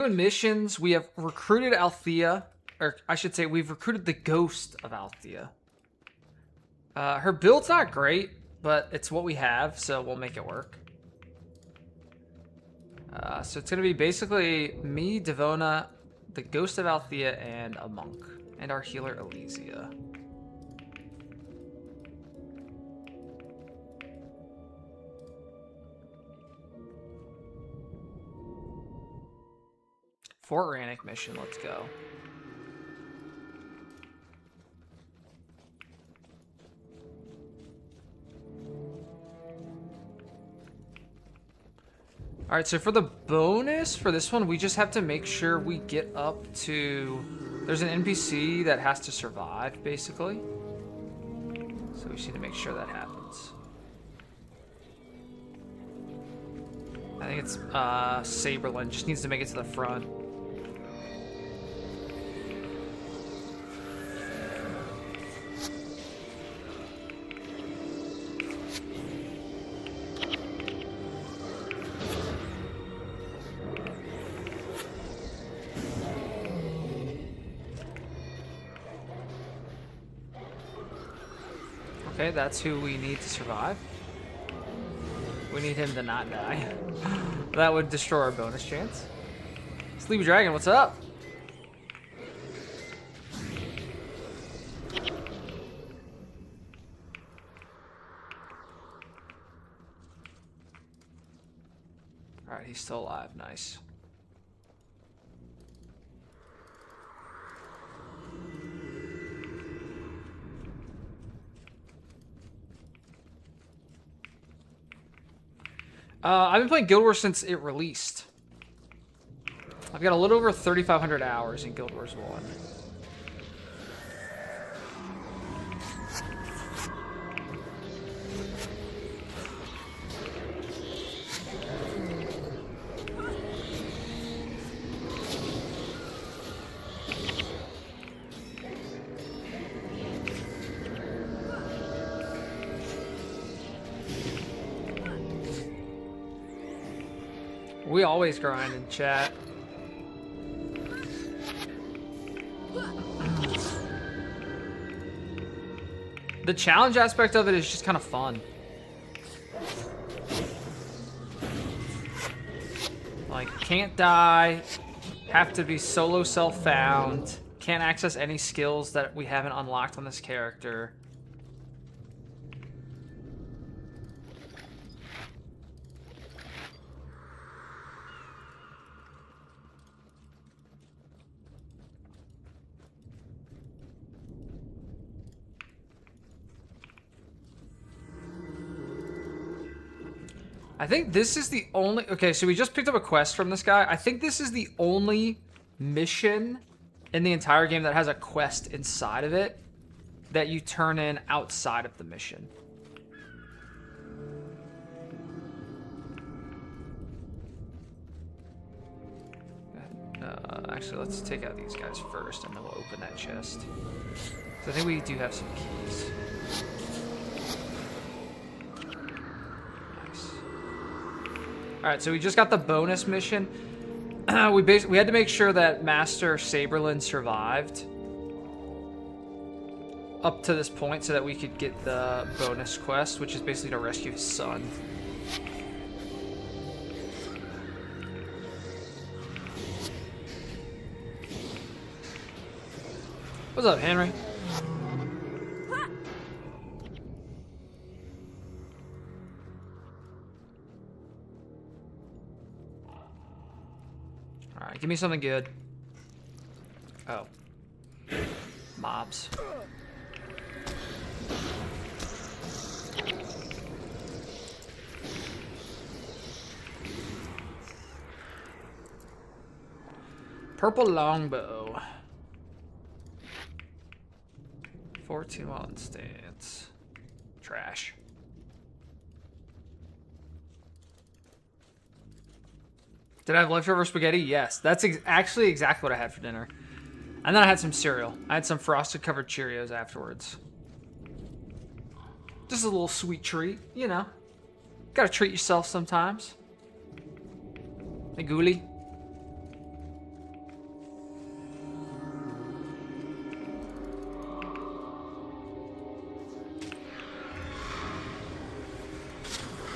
Doing missions, we have recruited Althea, or I should say we've recruited the ghost of Althea. Her build's not great, but it's what we have, so we'll make it work. So it's gonna be basically me, Devona, the ghost of Althea, and a monk, and our healer Elysia. Fort Rannick mission, let's go. Alright, so for the bonus for this one, we just have to make sure we get up to... There's an NPC that has to survive, basically. So we just need to make sure that happens. I think it's Saberlin, just needs to make it to the front. Okay, that's who we need to survive. We need him to not die. That would destroy our bonus chance. Sleepy Dragon, what's up? Alright, he's still alive. Nice. I've been playing Guild Wars since it released. I've got a little over 3,500 hours in Guild Wars 1. We always grind in chat. The challenge aspect of it is just kind of fun. Like, can't die, have to be solo self-found, can't access any skills that we haven't unlocked on this character. I think this is the only... Okay, so we just picked up a quest from this guy. I think this is the only mission in the entire game that has a quest inside of it that you turn in outside of the mission. Actually, let's take out these guys first, and then we'll open that chest. So I think we do have some keys. Alright, so we just got the bonus mission. We had to make sure that Master Saberlin survived up to this point so that we could get the bonus quest, which is basically to rescue his son. What's up, Henry? Alright, give me something good. Oh. Mobs. Purple longbow. 14 while in stance. Trash. Did I have leftover spaghetti? Yes. That's actually exactly what I had for dinner. And then I had some cereal. I had some frosted covered Cheerios afterwards. Just a little sweet treat, you know. Gotta treat yourself sometimes. Hey, Ghoulie.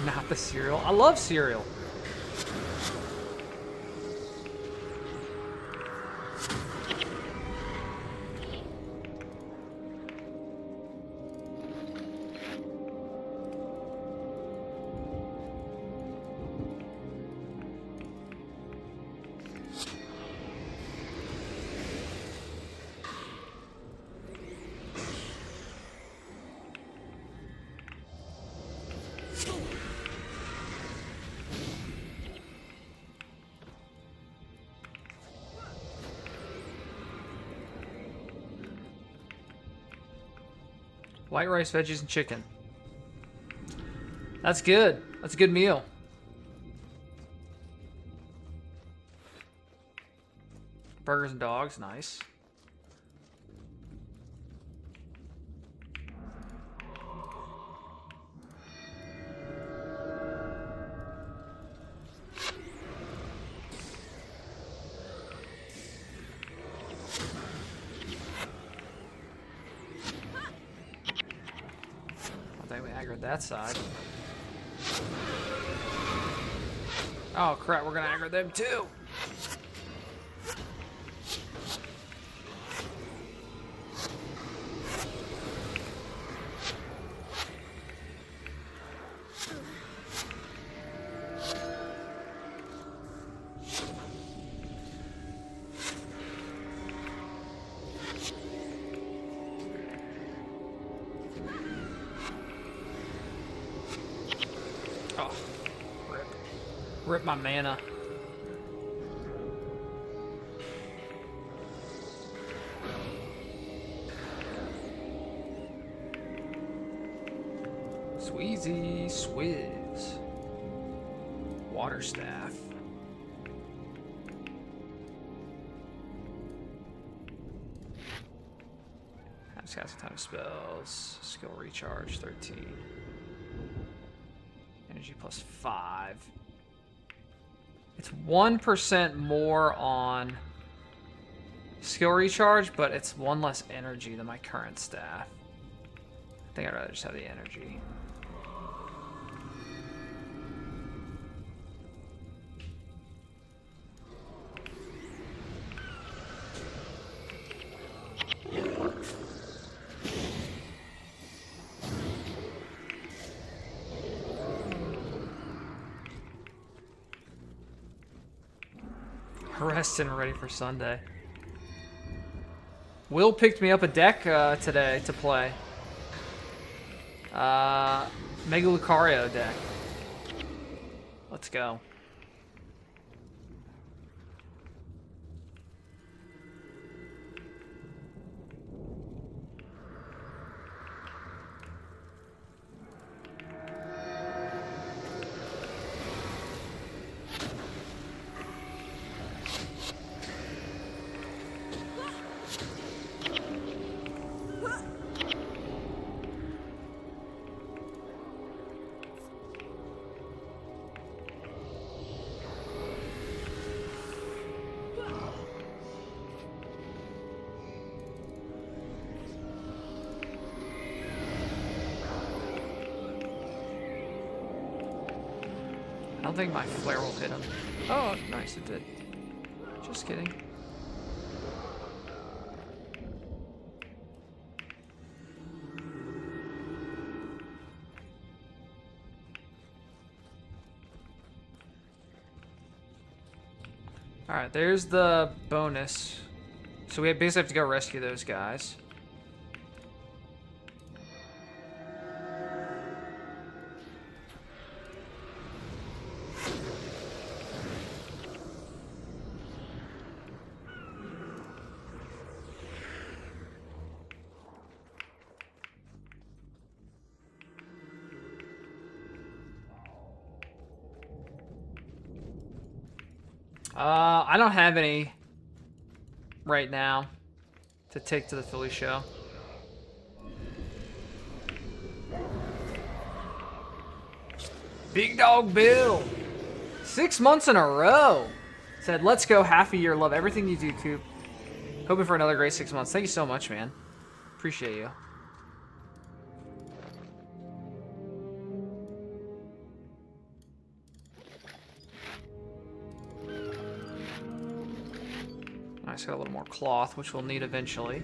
Not the cereal. I love cereal. White rice, veggies, and chicken. That's good. That's a good meal. Burgers and dogs, nice. That side. Oh crap, we're gonna aggro them too. Rip my mana. Sweezy Swizz. Water staff. Just got some time of spells. Skill recharge 13. Energy plus 5. It's 1% more on skill recharge, but it's 1 less energy than my current staff. I think I'd rather just have the energy. Rested and ready for Sunday. Will picked me up a deck today to play. Mega Lucario deck. Let's go. I don't think my flare will hit him. Oh, nice, it did. Just kidding. Alright, there's the bonus. So we basically have to go rescue those guys. I don't have any right now to take to the Philly show. Big Dog Bill. 6 months in a row. Said, let's go half a year. Love everything you do, Coop. Hoping for another great 6 months. Thank you so much, man. Appreciate you. Nice, got a little more cloth, which we'll need eventually.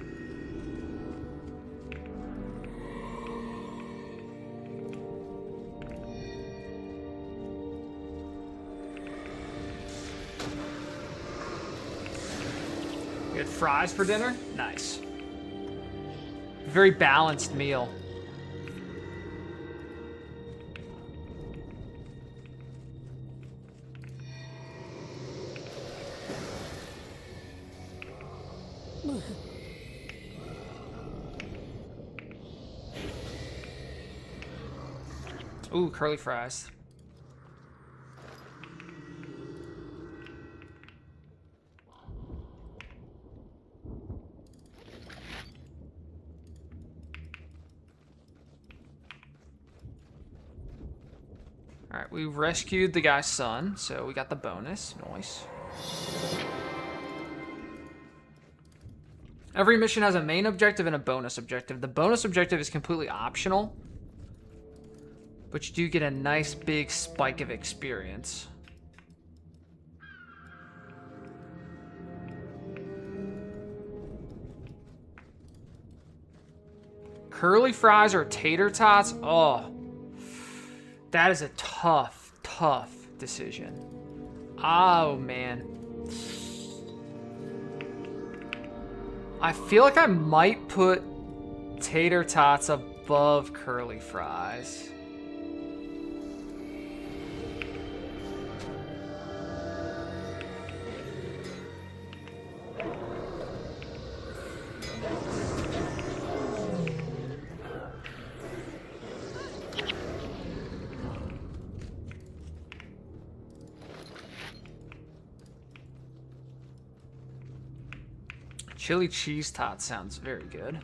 You had fries for dinner? Nice. Very balanced meal. Ooh, curly fries. Alright, we rescued the guy's son, so we got the bonus. Nice. Every mission has a main objective and a bonus objective. The bonus objective is completely optional, but you do get a nice big spike of experience. Curly fries or tater tots? Oh, that is a tough, tough decision. Oh, man. I feel like I might put tater tots above curly fries. Chili cheese tot sounds very good.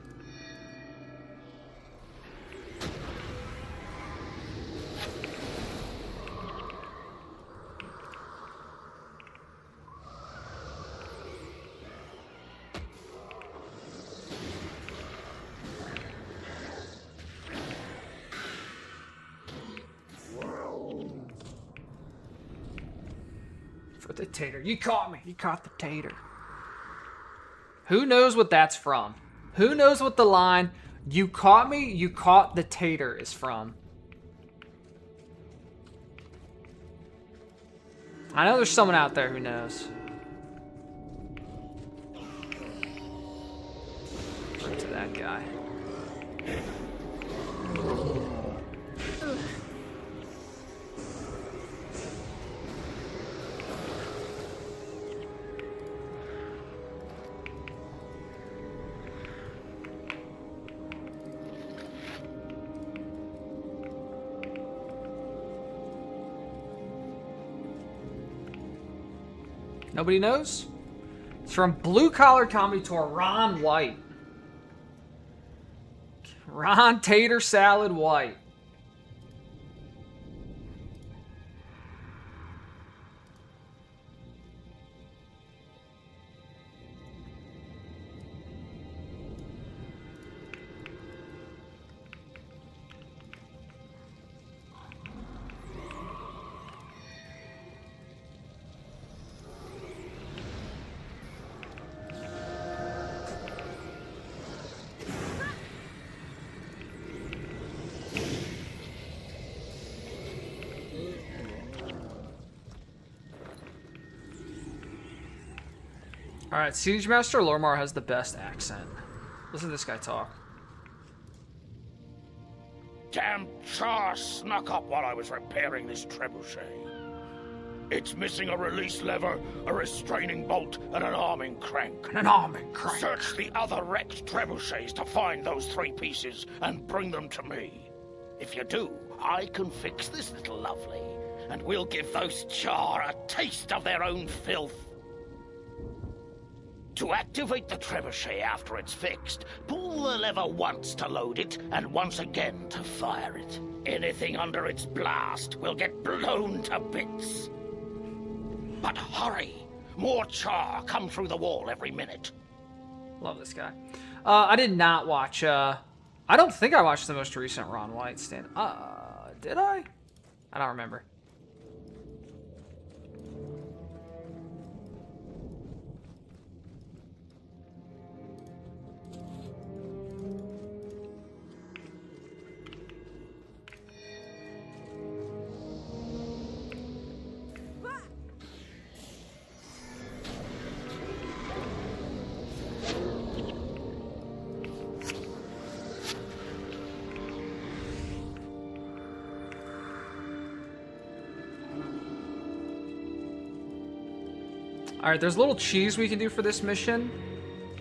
For the tater. You caught me. You caught the tater. Who knows what that's from? Who knows what the line, "You caught me, you caught the tater" is from? I know there's someone out there who knows. Right to that guy. Nobody knows? It's from Blue Collar Comedy Tour, Ron White. Ron Tater Salad White. Alright, Siege Master Lormar has the best accent. Listen to this guy talk. Damn char snuck up while I was repairing this trebuchet. It's missing a release lever, a restraining bolt, and an arming crank. An arming crank. Search the other wrecked trebuchets to find those 3 pieces and bring them to me. If you do, I can fix this little lovely, and we'll give those char a taste of their own filth. To activate the trebuchet after it's fixed, pull the lever once to load it, and once again to fire it. Anything under its blast will get blown to bits. But hurry! More char come through the wall every minute. Love this guy. I did not watch, I don't think I watched the most recent Ron White stand. Did I? I don't remember. Alright, there's a little cheese we can do for this mission.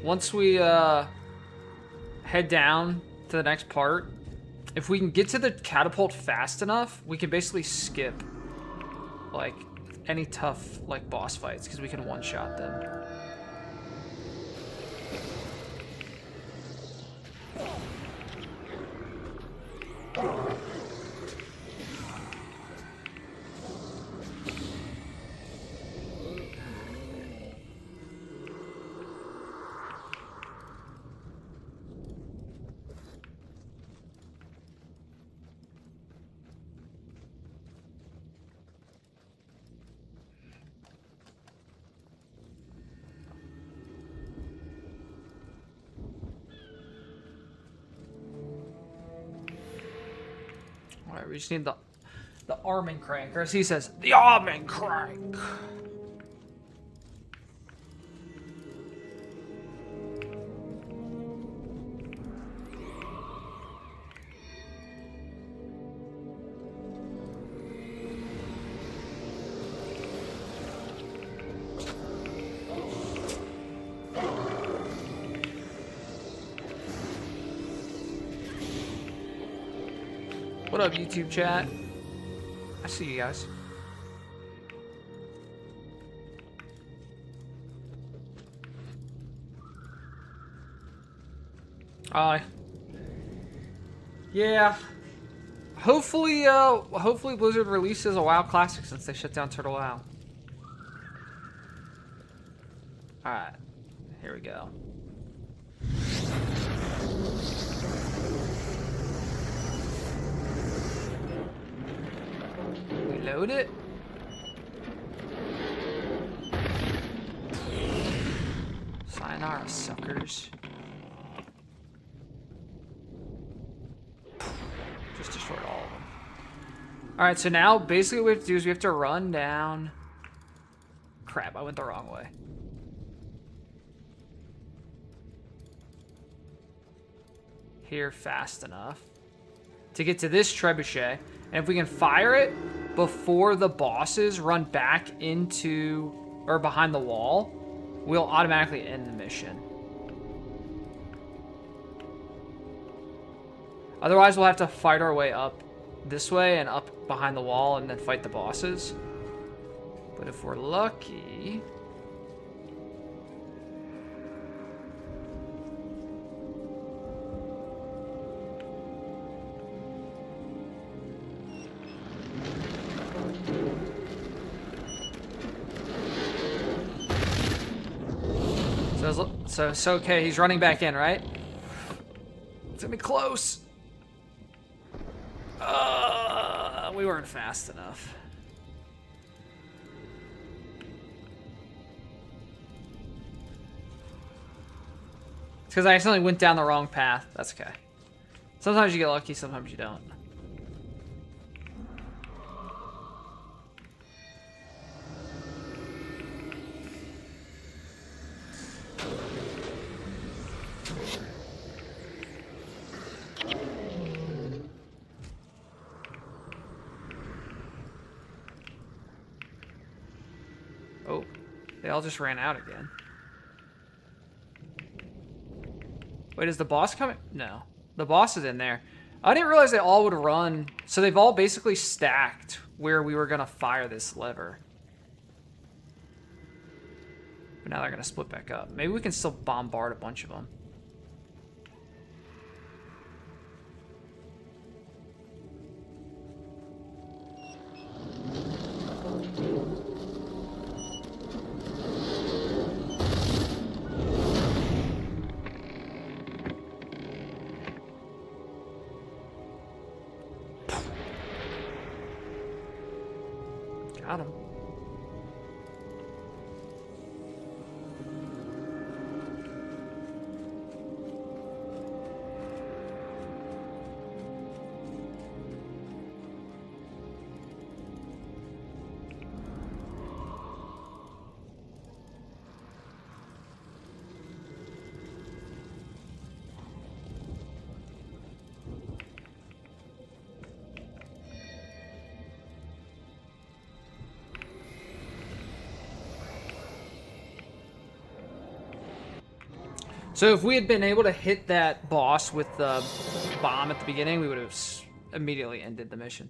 Once we head down to the next part, if we can get to the catapult fast enough, we can basically skip like any tough like boss fights because we can one-shot them. Alright, we just need the arming crank, or as he says, the arming crank. What up, YouTube chat? I see you guys. Yeah. Hopefully Blizzard releases a WoW Classic since they shut down Turtle WoW. Alright. Here we go. Reload it. Sayonara, suckers. Just destroyed all of them. Alright, so now basically what we have to do is we have to run down. Crap, I went the wrong way. Here fast enough to get to this trebuchet. And if we can fire it before the bosses run back into or behind the wall, we'll automatically end the mission. Otherwise, we'll have to fight our way up this way and up behind the wall and then fight the bosses. But if we're lucky... So okay, he's running back in, right? It's gonna be close. We weren't fast enough. It's because I accidentally went down the wrong path. That's okay. Sometimes you get lucky, sometimes you don't. They all just ran out again. Wait, is the boss coming? No. The boss is in there. I didn't realize they all would run. So they've all basically stacked where we were going to fire this lever. But now they're going to split back up. Maybe we can still bombard a bunch of them. Got him. So if we had been able to hit that boss with the bomb at the beginning, we would have immediately ended the mission.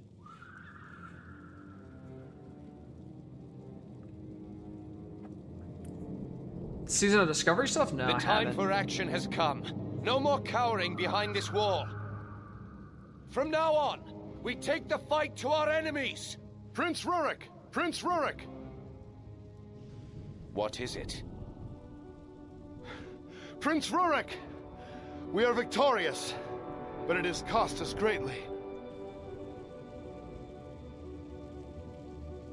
Season of Discovery stuff? No, The I time haven't. for action has come. No more cowering behind this wall. From now on, we take the fight to our enemies. Prince Rurik! Prince Rurik! What is it? Prince Rurik! We are victorious, but it has cost us greatly.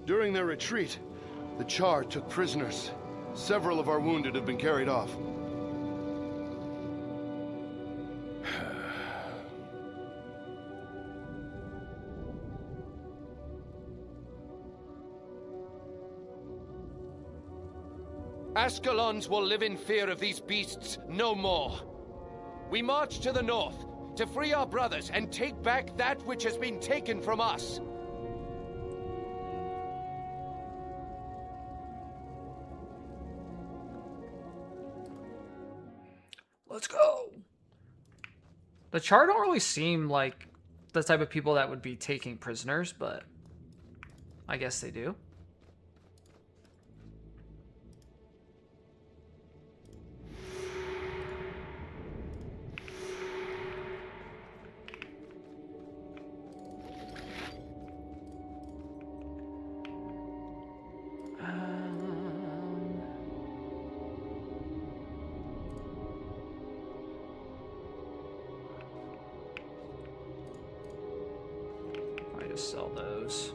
During their retreat, the Charr took prisoners. Several of our wounded have been carried off. Ascalons will live in fear of these beasts no more. We march to the north to free our brothers and take back that which has been taken from us. Let's go. The Charr don't really seem like the type of people that would be taking prisoners, but I guess they do. I just sell those.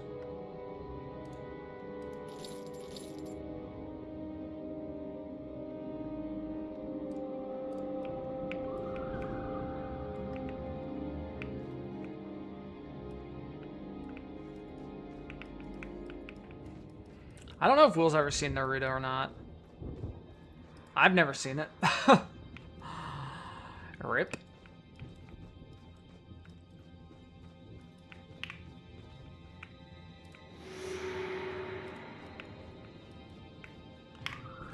I don't know if Will's ever seen Naruto or not. I've never seen it. Rip.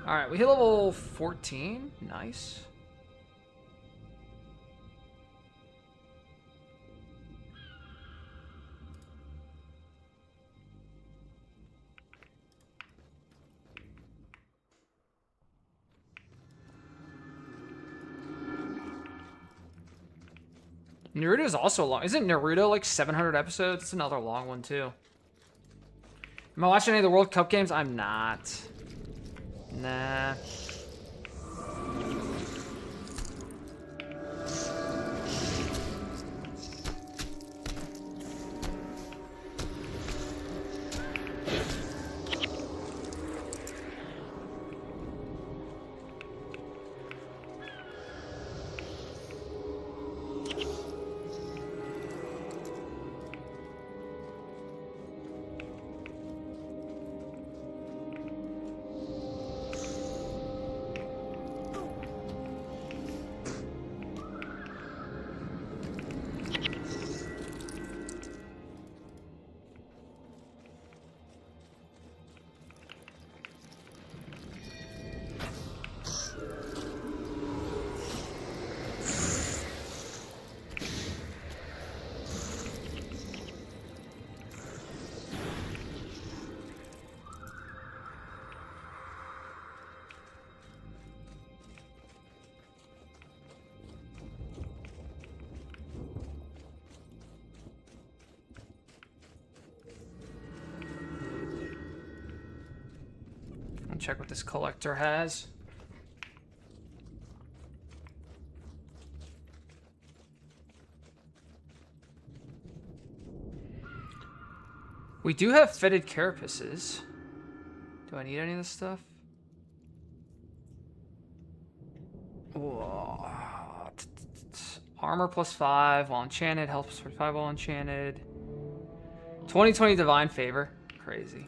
Alright, we hit level 14. Nice. Naruto is also long. Isn't Naruto like 700 episodes? It's another long one too. Am I watching any of the World Cup games? I'm not. Nah. Check what this collector has. We do have fetid carapaces. Do I need any of this stuff? Whoa. Armor +5 while enchanted, health +45 while enchanted. 2020 divine favor. Crazy.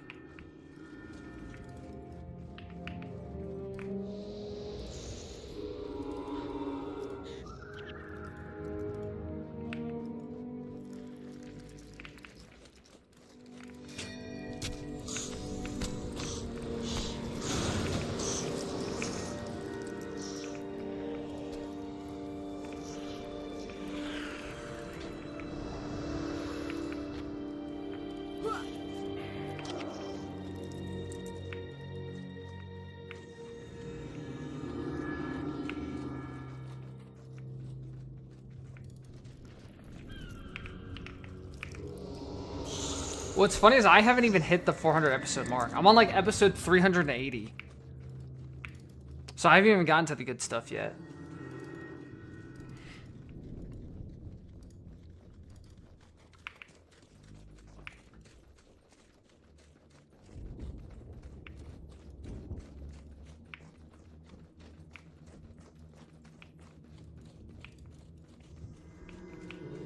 What's funny is I haven't even hit the 400 episode mark. I'm on like episode 380. So I haven't even gotten to the good stuff yet.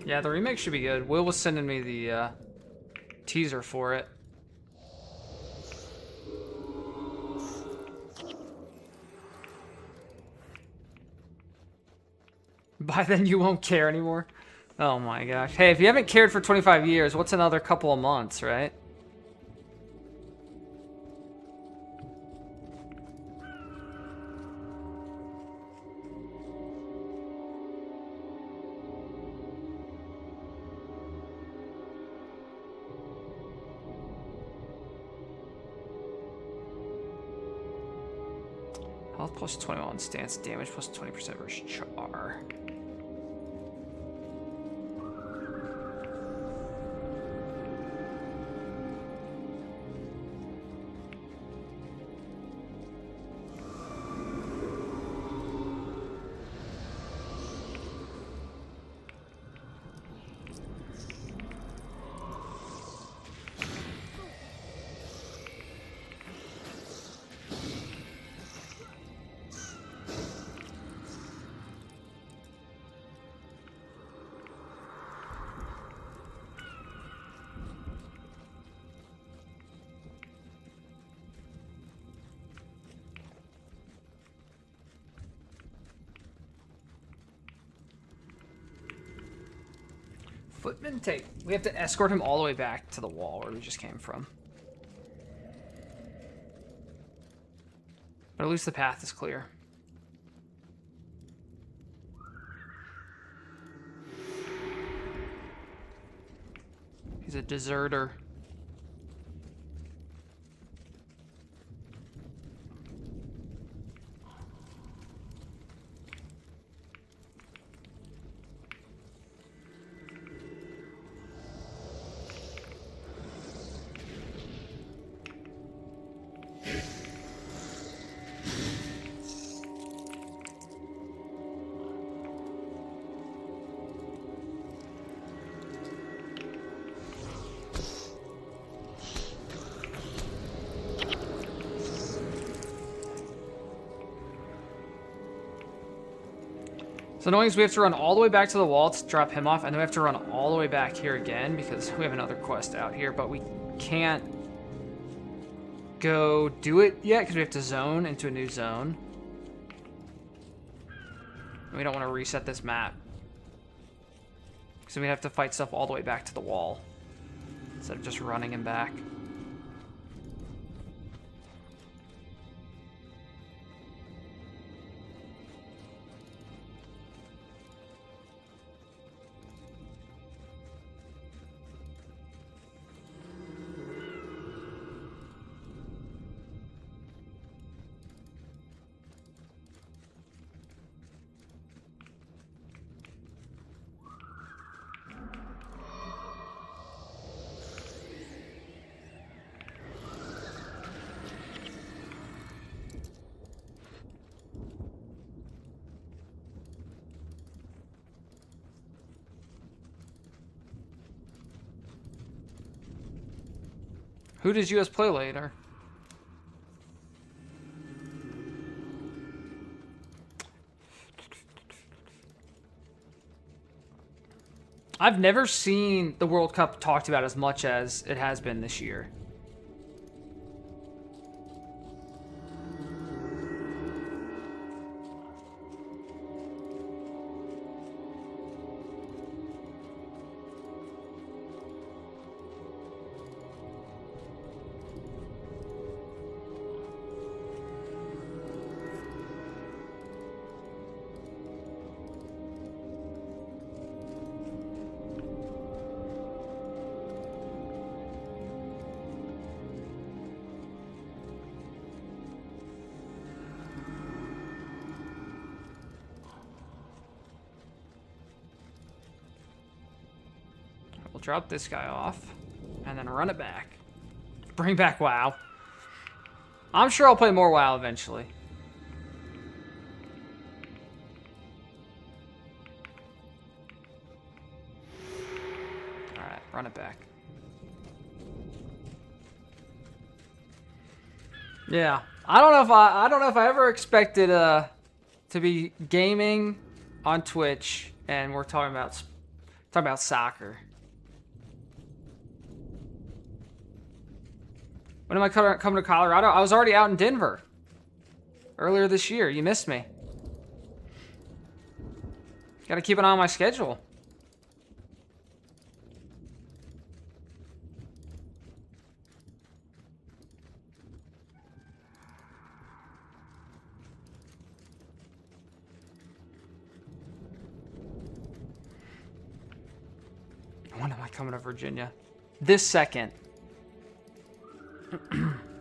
Yeah, the remake should be good. Will was sending me the teaser for it. By then you won't care anymore. Oh my gosh. Hey, if you haven't cared for 25 years, what's another couple of months, right? Health plus 21, stance damage plus 20% versus char. Footman tape. We have to escort him all the way back to the wall where we just came from. But at least the path is clear. He's a deserter. So annoying is we have to run all the way back to the wall to drop him off, and then we have to run all the way back here again because we have another quest out here, but we can't go do it yet because we have to zone into a new zone. We don't want to reset this map. So we have to fight stuff all the way back to the wall instead of just running him back. Who does US play later? I've never seen the World Cup talked about as much as it has been this year. We'll drop this guy off, And then run it back. Bring back WoW. I'm sure I'll play more WoW eventually. Alright, run it back. Yeah. I don't know if I ever expected to be gaming on Twitch and we're talking about soccer. When am I coming to Colorado? I was already out in Denver earlier this year. You missed me. Got to keep an eye on my schedule. When am I coming to Virginia? This second.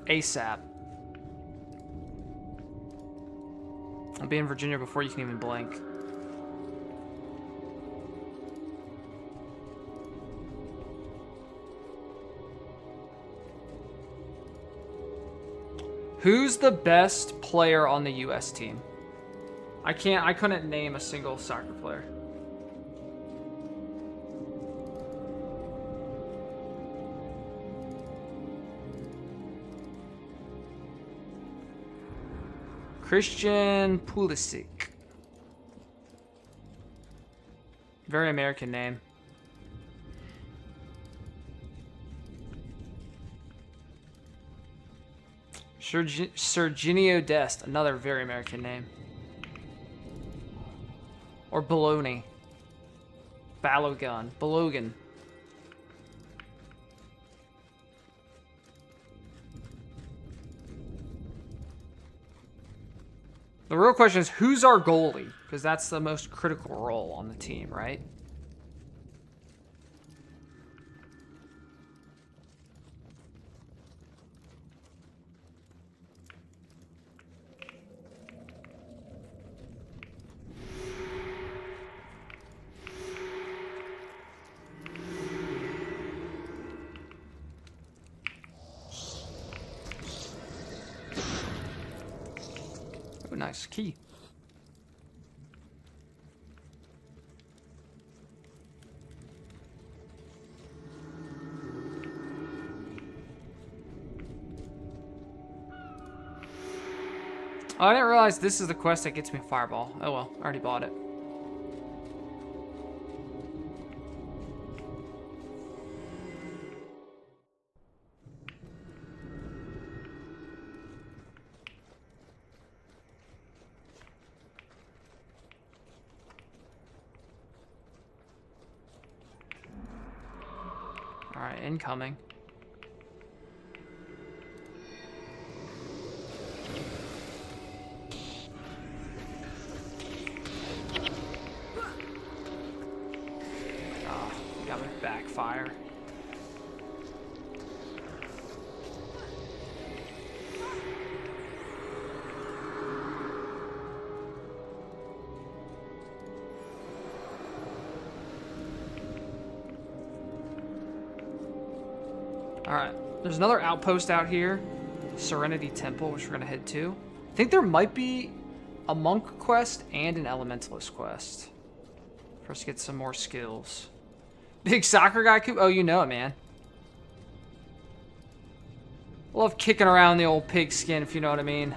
ASAP. I'll be in Virginia before you can even blink. Who's the best player on the US team? I couldn't name a single soccer player. Christian Pulisic. Very American name. Serginio Dest, another very American name. Or Bologna. Balogun. Balogun. The real question is, who's our goalie? Because that's the most critical role on the team, right? Oh, nice key. Oh, I didn't realize this is the quest that gets me Fireball. Oh well, I already bought it. Alright, incoming. Got me backfire. Alright, there's another outpost out here. Serenity Temple, which we're going to head to. I think there might be a monk quest and an elementalist quest. For us to get some more skills. Big soccer guy, Coop? Oh, you know it, man. Love kicking around the old pigskin, if you know what I mean.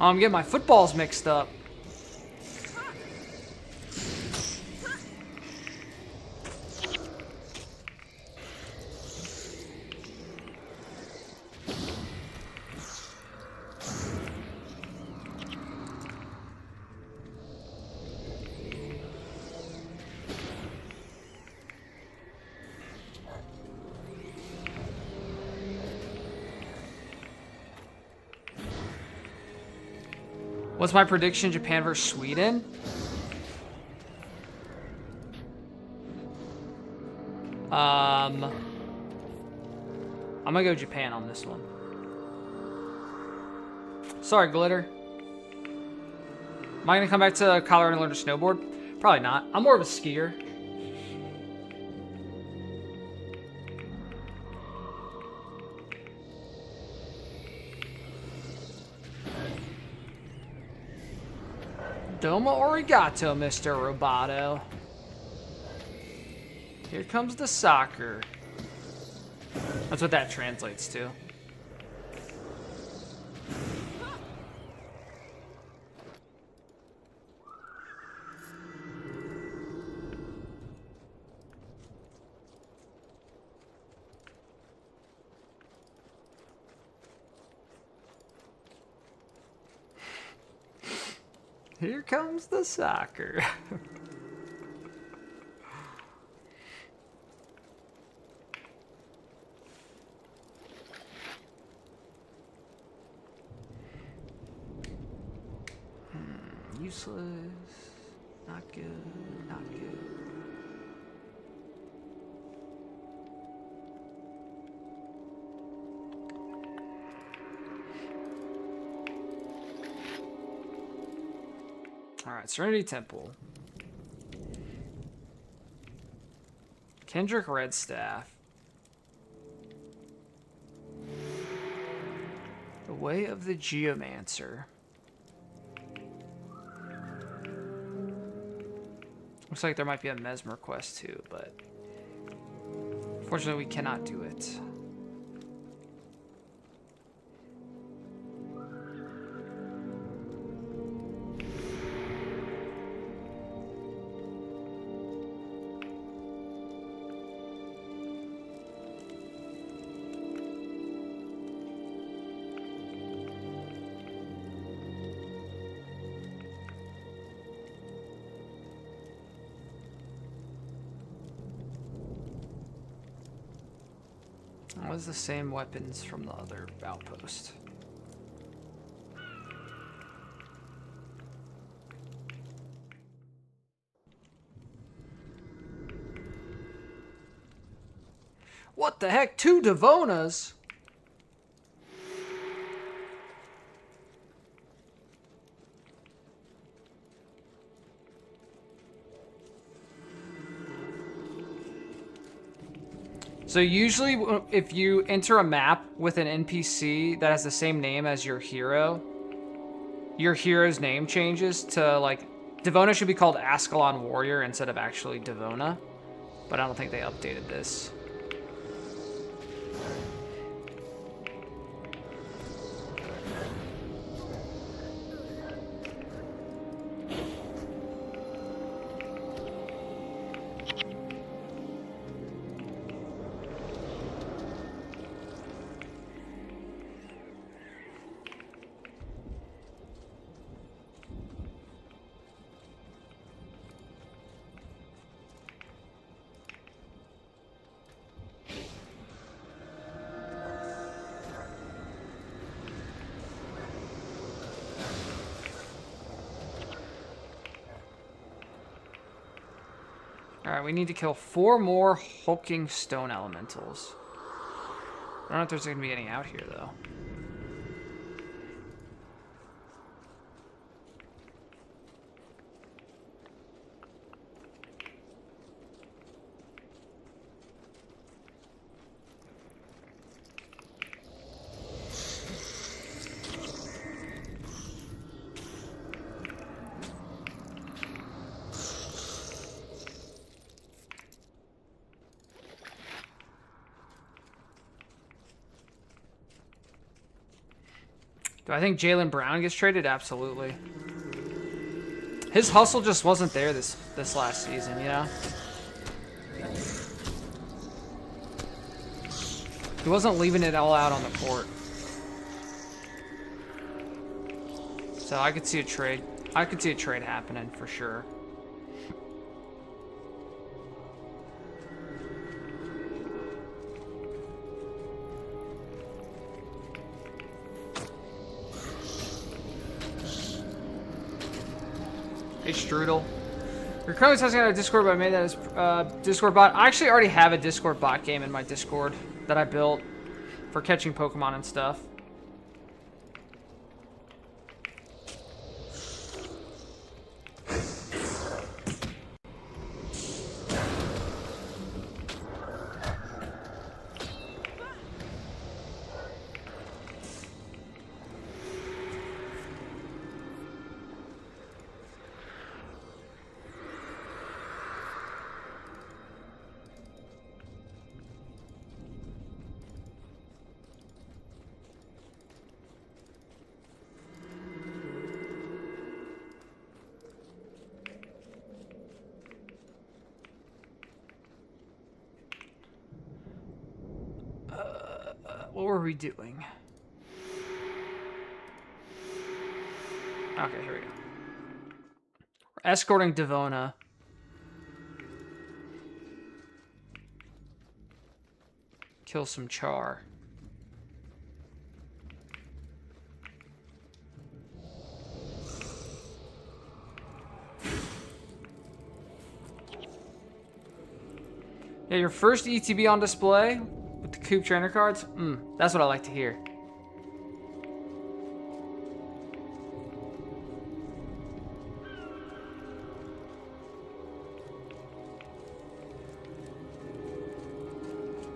Oh, I'm getting my footballs mixed up. What's my prediction? Japan versus Sweden? I'm gonna go Japan on this one. Sorry, Glitter. Am I gonna come back to Colorado and learn to snowboard? Probably not. I'm more of a skier. Domo arigato, Mr. Roboto. Here comes the soccer. That's what that translates to. Here comes the soccer. Useless. Not good. Not good. Alright, Serenity Temple. Kendrick Redstaff. The Way of the Geomancer. Looks like there might be a Mesmer quest too, but unfortunately we cannot do it. It was the same weapons from the other outpost. What the heck? 2 Devonas? So usually if you enter a map with an NPC that has the same name as your hero's name changes to, like, Devona should be called Ascalon Warrior instead of actually Devona, but I don't think they updated this. Alright, we need to kill 4 more hulking stone elementals. I don't know if there's going to be any out here, though. Do I think Jaylen Brown gets traded? Absolutely. His hustle just wasn't there this last season, you know? He wasn't leaving it all out on the court. So I could see a trade. I could see a trade happening for sure. Hey, Strudel. You're currently testing out a Discord, but I made that as Discord bot. I actually already have a Discord bot game in my Discord that I built for catching Pokemon and stuff. What were we doing? Okay, here we go. We're escorting Devona. Kill some Char. Yeah, your first ETB on display with the Coop trainer cards? That's what I like to hear.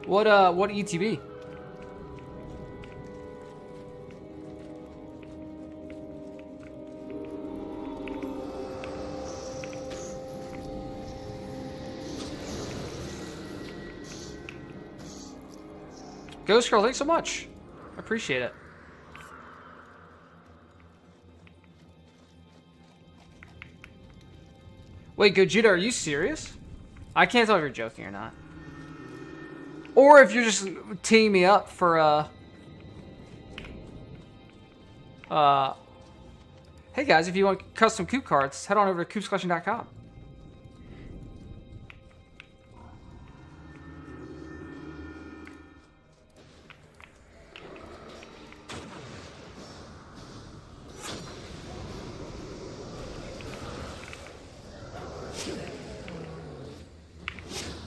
What ETB? Ghost Girl, thanks so much. I appreciate it. Wait, Gogeta, are you serious? I can't tell if you're joking or not. Or if you're just teeing me up for, hey guys, if you want custom Coop cards, head on over to coopscollection.com.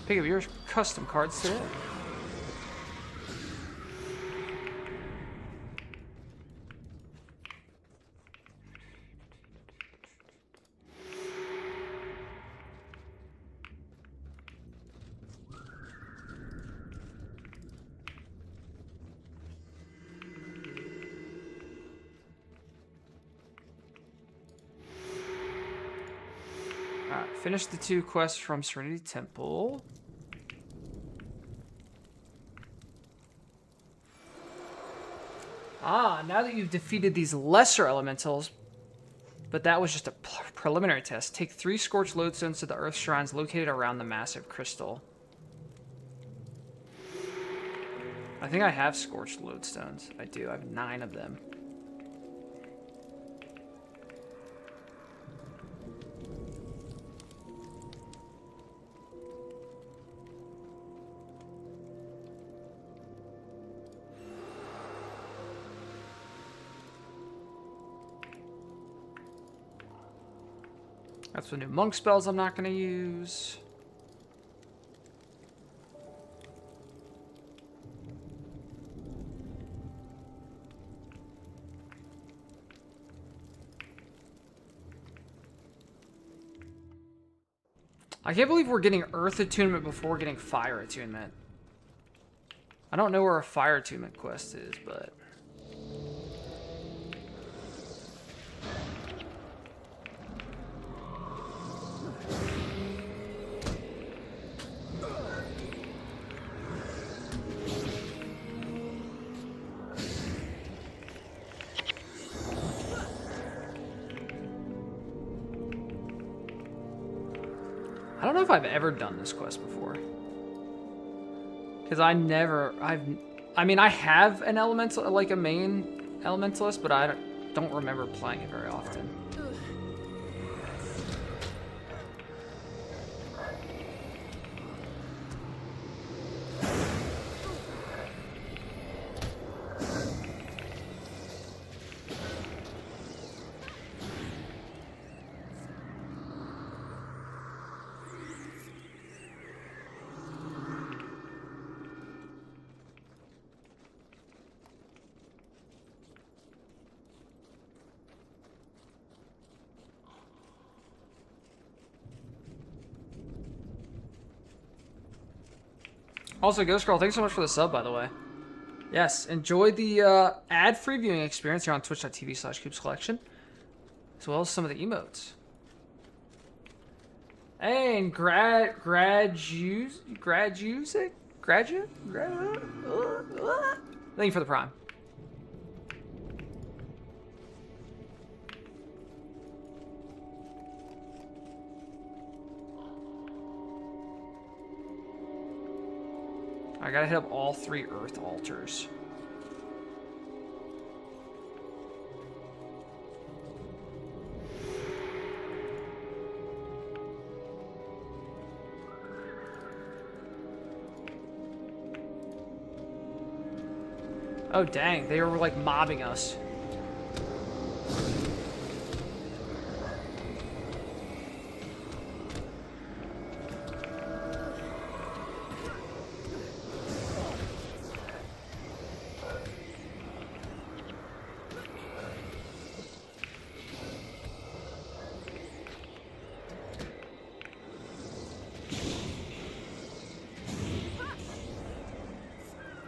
Pick up your custom cards today. Alright, finish the 2 quests from Serenity Temple. Ah, now that you've defeated these lesser elementals, but that was just a preliminary test, take 3 Scorched Lodestones to the Earth Shrines located around the massive crystal. I think I have Scorched Lodestones. I do. I have 9 of them. Got some new monk spells I'm not going to use. I can't believe we're getting Earth Attunement before getting Fire Attunement. I don't know where a Fire Attunement quest is, but... I don't know if I've ever done this quest before. Because I mean, I have an elemental, like a main elementalist, but I don't remember playing it very often. Also, Ghost Girl, thanks so much for the sub, by the way. Yes, enjoy the ad-free viewing experience here on twitch.tv/CoopsCollection, as well as some of the emotes. Hey, and Thank you for the prime. I gotta hit up all 3 Earth altars. Oh dang, they were like mobbing us.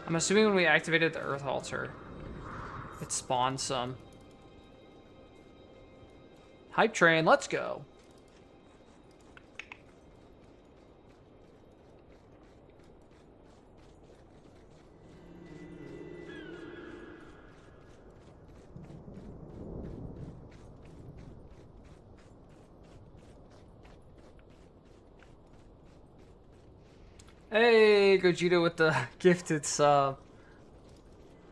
I'm assuming when we activated the Earth Altar, it spawned some. Hype train, let's go. Hey, Gogeta with the gifted sub.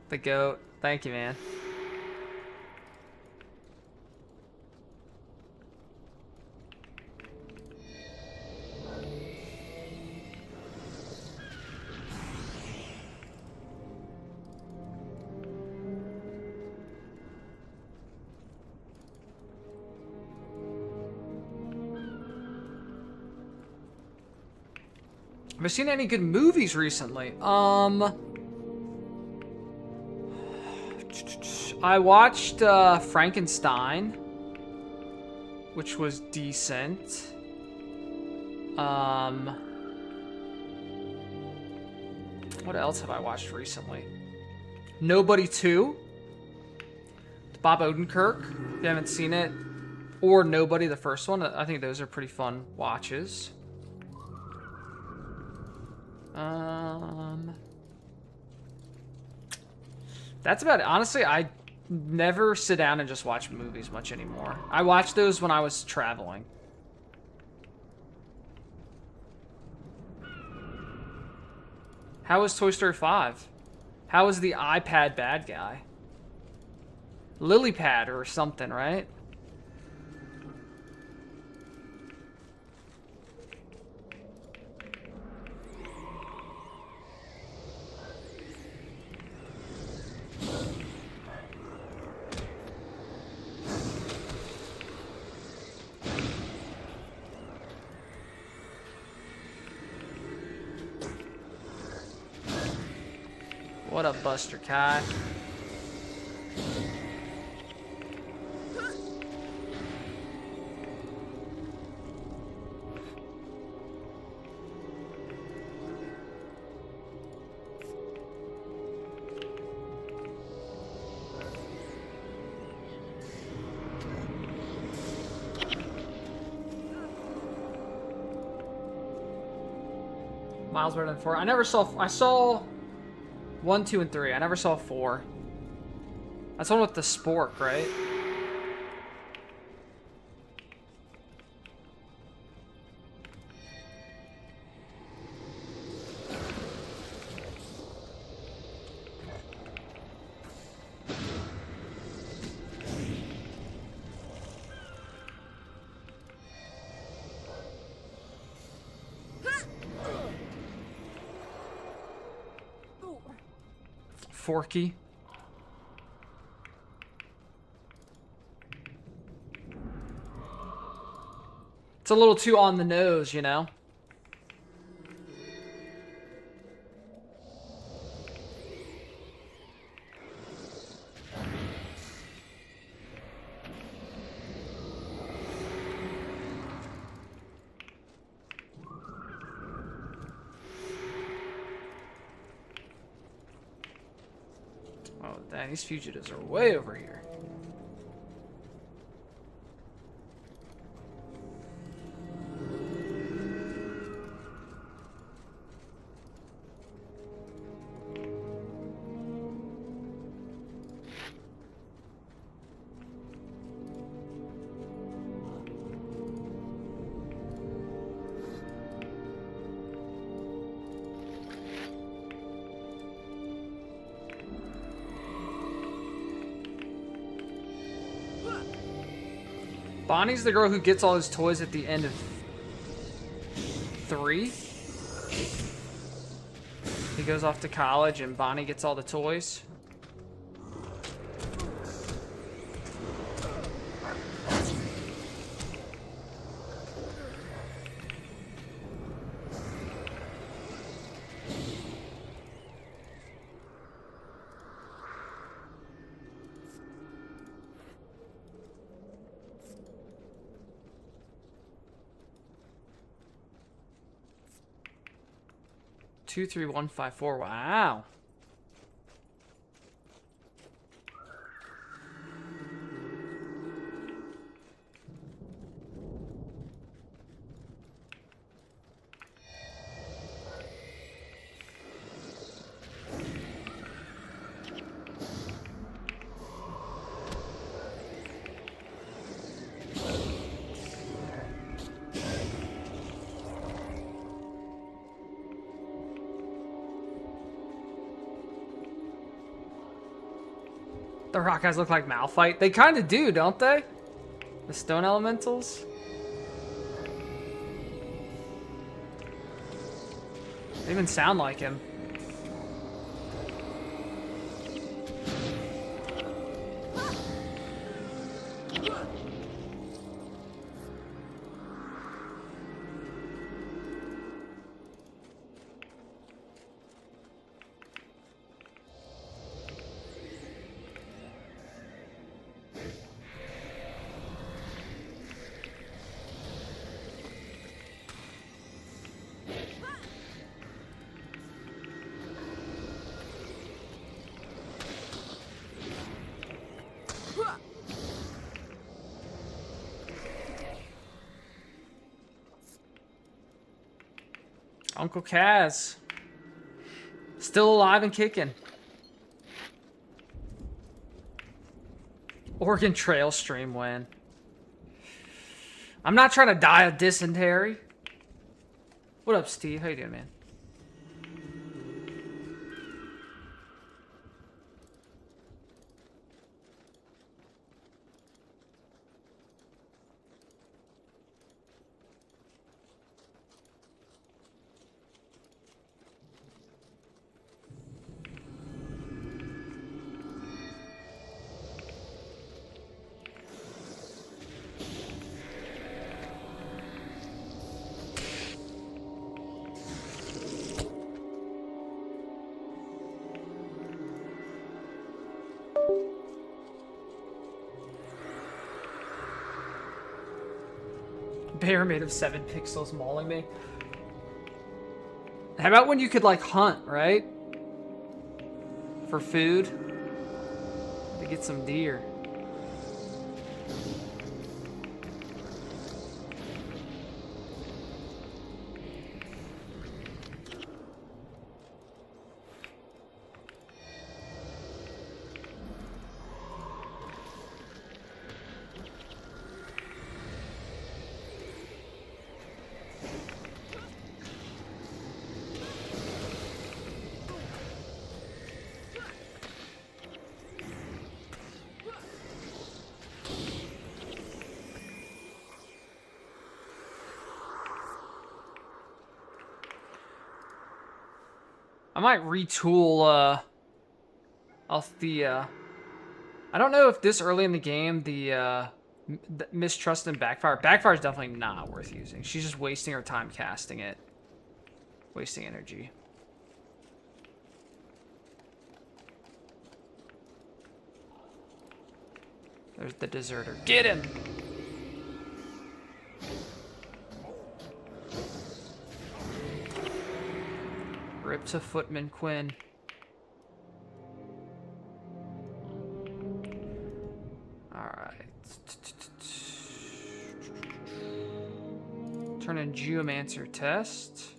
The goat. Thank you, man. Have I seen any good movies recently? I watched Frankenstein, which was decent. What else have I watched recently? Nobody 2. Bob Odenkirk, if you haven't seen it. Or Nobody, the first one. I think those are pretty fun watches. That's about it. Honestly, I never sit down and just watch movies much anymore. I watched those when I was traveling. How was Toy Story 5? How was the iPad bad guy? Lilypad or something, right? What up, Buster Kai? Miles better than 4. I saw 1, 2, and 3. I never saw 4. That's one with the spork, right? Forky. It's a little too on the nose, you know? Dang, these fugitives are way over here. Bonnie's the girl who gets all his toys at the end of 3. He goes off to college and Bonnie gets all the toys. Two, 3, 1, 5, 4. Wow. The rock guys look like Malphite. They kind of do, don't they? The stone elementals. They even sound like him. Uncle Kaz. Still alive and kicking. Oregon Trail stream win. I'm not trying to die of dysentery. What up, Steve? How you doing, man? Bear made of 7 pixels mauling me. How about when you could like hunt, right? For food. To get some deer. I might retool Althea. I don't know if this early in the game the mistrust and backfire. Backfire is definitely not worth using. She's just wasting her time casting it. Wasting energy. There's the deserter. Get him! Rip to Footman Quinn. Turn in Geomancer test.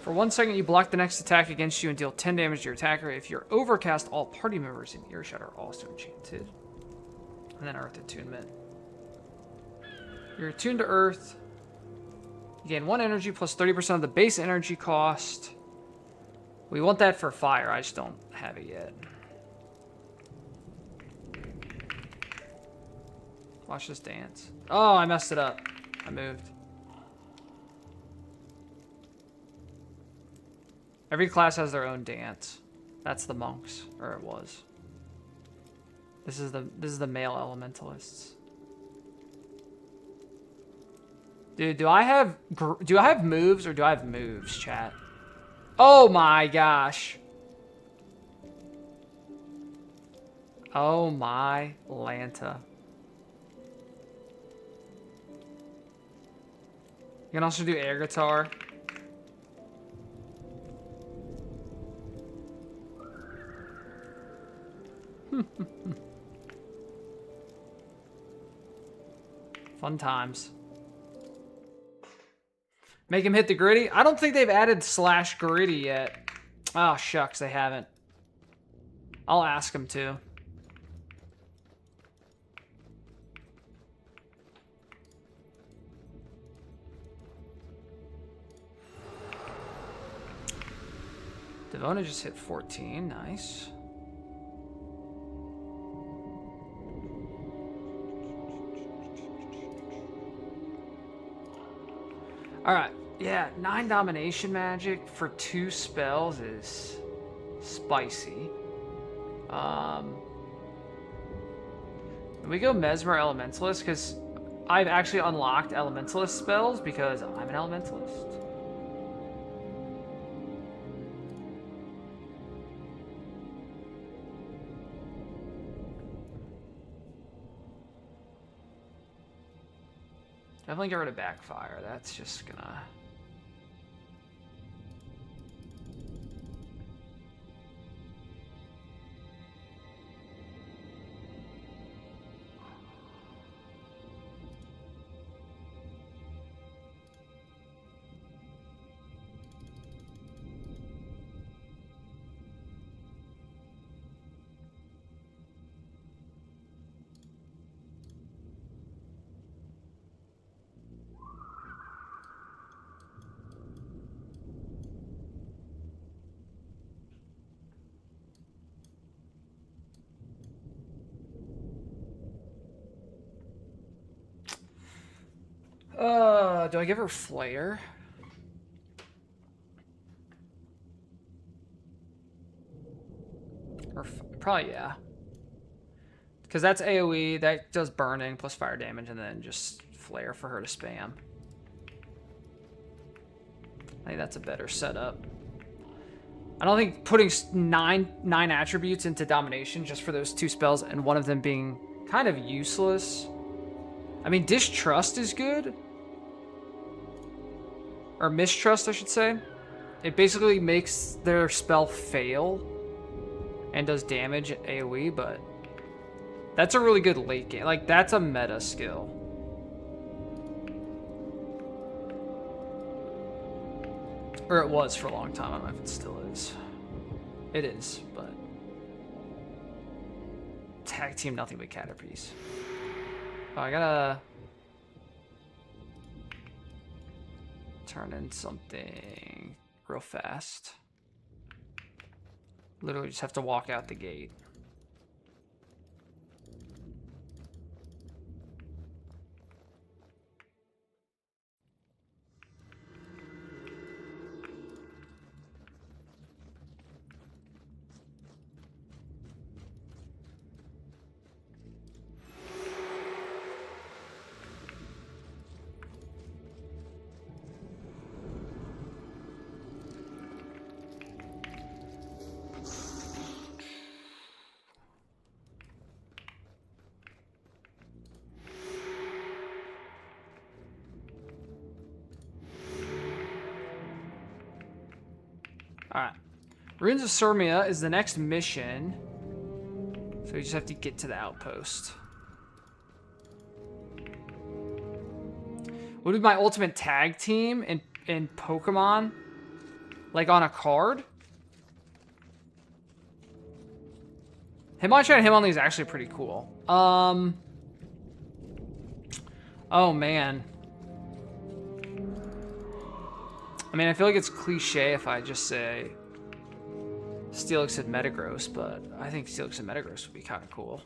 For 1 second, you block the next attack against you and deal 10 damage to your attacker. If you're overcast, all party members in earshot are also enchanted. And then Earth Attunement. You're attuned to Earth. You gain 1 energy plus 30% of the base energy cost. We want that for fire. I just don't have it yet. Watch this dance. Oh, I messed it up. I moved. Every class has their own dance. That's the monks, or it was. This is the male elementalists. Dude, do I have moves or do I have moves, chat? Oh my gosh. Oh my Lanta. You can also do air guitar. Fun times. Make him hit the gritty? I don't think they've added slash gritty yet. Oh, shucks, they haven't. I'll ask them to. Devona just hit 14. Nice. Alright, yeah, 9 domination magic for 2 spells is spicy. We go Mesmer Elementalist because I've actually unlocked Elementalist spells because I'm an Elementalist. Definitely get rid of Backfire. That's just gonna... do I give her Flare? Or probably, yeah. Because that's AoE, that does burning plus fire damage, and then just Flare for her to spam. I think that's a better setup. I don't think putting nine attributes into Domination just for those 2 spells and one of them being kind of useless. I mean, Distrust is good. Or Mistrust, I should say. It basically makes their spell fail and does damage at AoE, but that's a really good late game. Like, that's a meta skill. Or it was for a long time. I don't know if it still is. It is, but... Tag team, nothing but Caterpiece. Oh, I gotta... turn in something real fast. Literally just have to walk out the gate. Alright. Ruins of Sirmia is the next mission. So we just have to get to the outpost. What would be my ultimate tag team in Pokemon? Like on a card? Hitmonchan and Hitmonlee is actually pretty cool. Oh man. I mean, I feel like it's cliche if I just say Steelix and Metagross, but I think Steelix and Metagross would be kind of cool.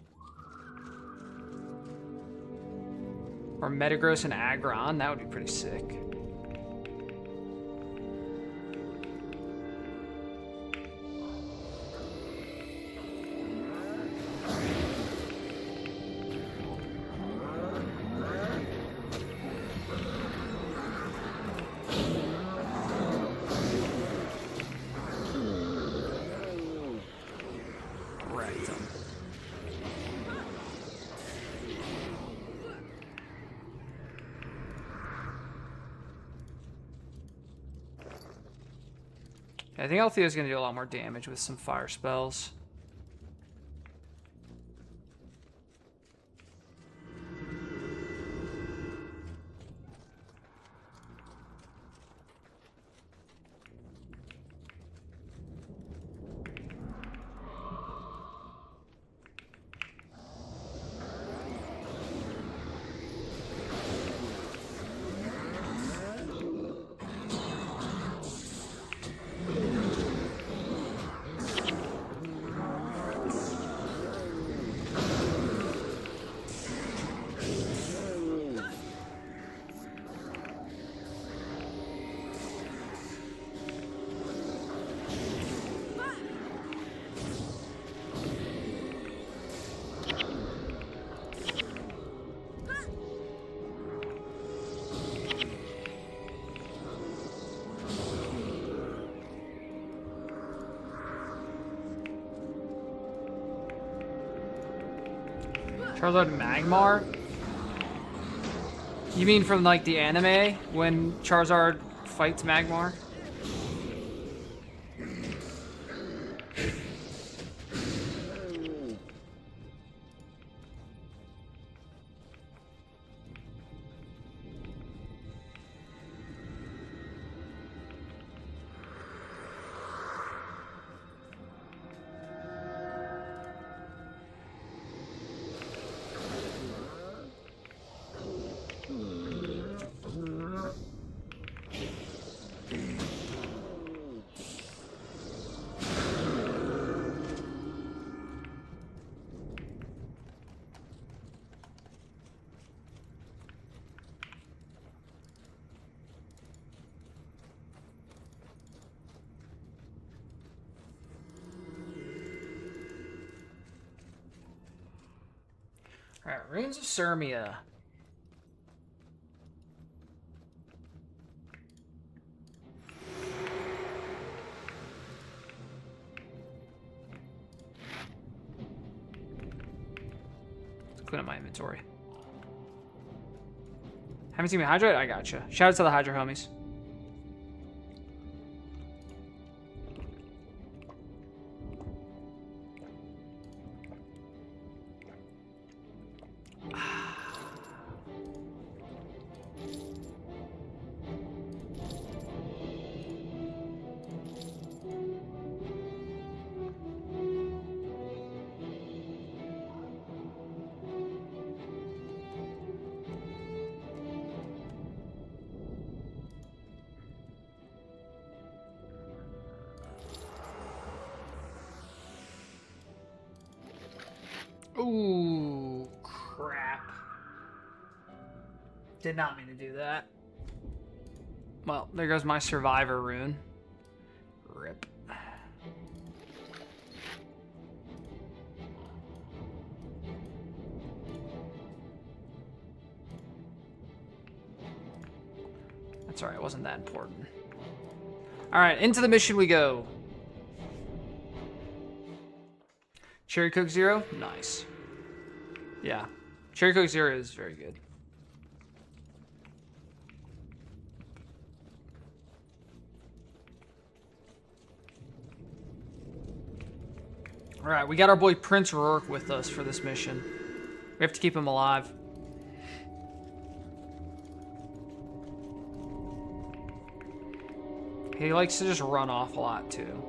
Or Metagross and Aggron, that would be pretty sick. I think Althea is going to do a lot more damage with some fire spells. Charizard Magmar? You mean from like the anime when Charizard fights Magmar? Alright, Ruins of Sirmia. Clean up my inventory. Haven't seen me hydrate? I gotcha. Shout out to the Hydra homies. Ooh, crap. Did not mean to do that. Well, there goes my survivor rune. Rip. That's alright, it wasn't that important. Alright, into the mission we go. Cherry Coke Zero? Nice. Yeah. Cherry Coke Zero is very good. Alright, we got our boy Prince Rourke with us for this mission. We have to keep him alive. He likes to just run off a lot, too.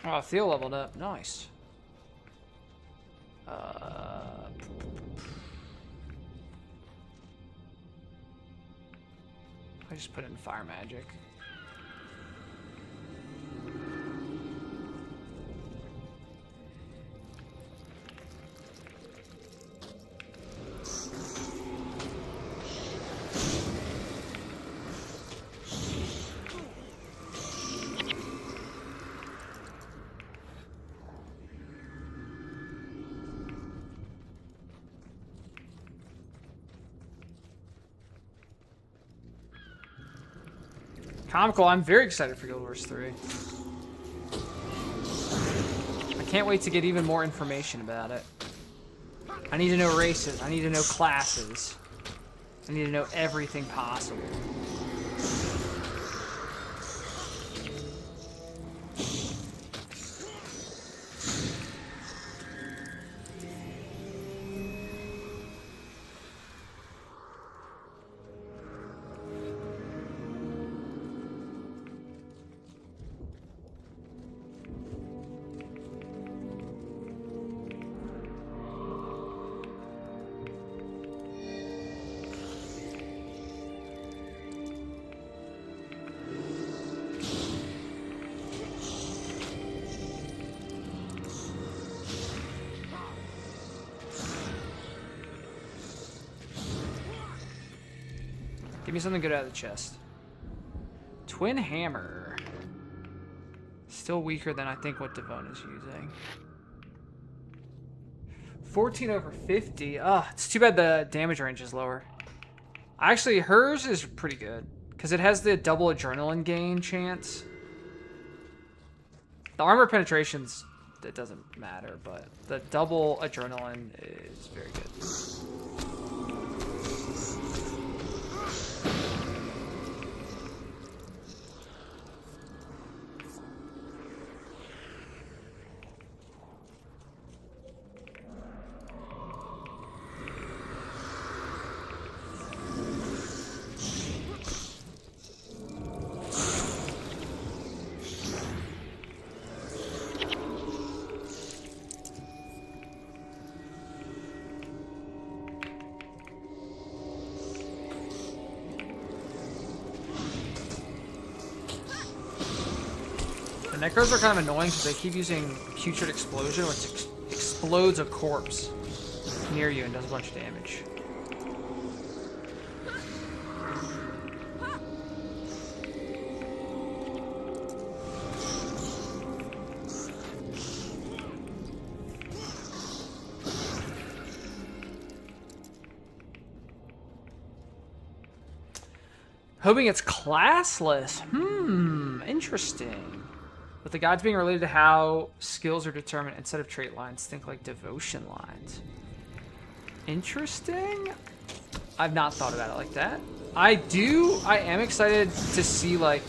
Oh, Althea leveled up. Nice. I just put in fire magic. Comical, I'm very excited for Guild Wars 3. I can't wait to get even more information about it. I need to know races. I need to know classes. I need to know everything possible. Give me something good out of the chest. Twin hammer. Still weaker than I think what Devon is using. 14 over 50. Ugh, it's too bad the damage range is lower. Actually, hers is pretty good because it has the double adrenaline gain chance. The armor penetrations, it doesn't matter, but the double adrenaline is very good. The Necros are kind of annoying because they keep using Putrid Explosion, which explodes a corpse near you and does a bunch of damage. Hoping it's classless. Interesting. With the gods being related to how skills are determined instead of trait lines, think like devotion lines. Interesting. I've not thought about it like that. I am excited to see like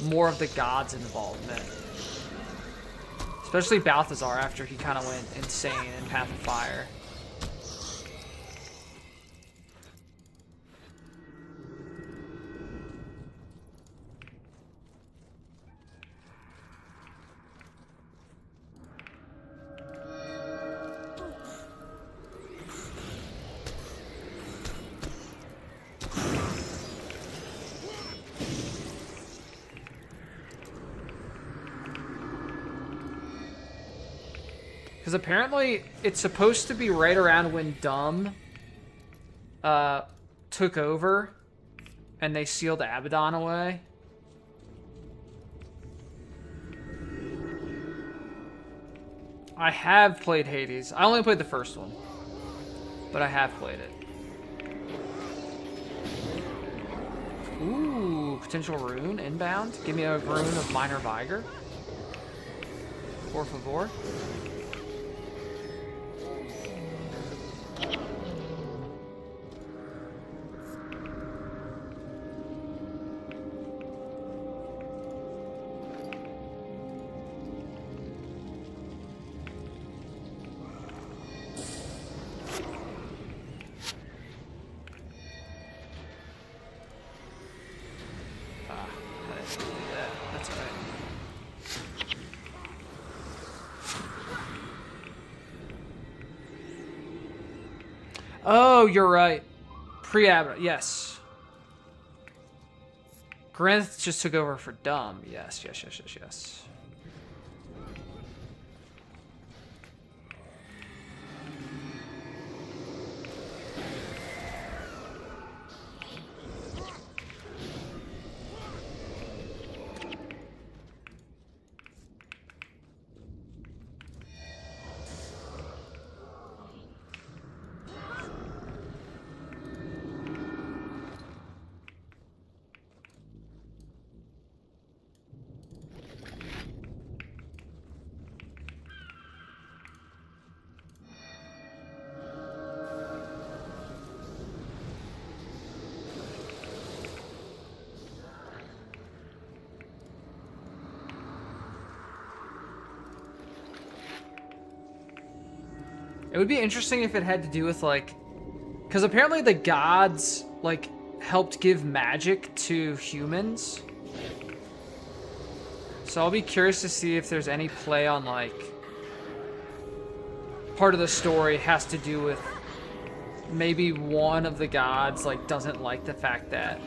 more of the gods' involvement. Especially Balthazar after he kind of went insane in Path of Fire. Because apparently it's supposed to be right around when Dhuum took over and they sealed Abaddon away. I have played Hades. I only played the first one. but I have played it. Ooh, potential rune inbound. Give me a rune of Minor Vigor. Por favor. Oh, you're right. Pre-Abbott, yes. Grenth just took over for Dhuum. Yes, yes, yes, yes, yes. It would be interesting if it had to do with, like... Because apparently the gods, like, helped give magic to humans. So I'll be curious to see if there's any play on, like... Part of the story has to do with... Maybe one of the gods, like, doesn't like the fact that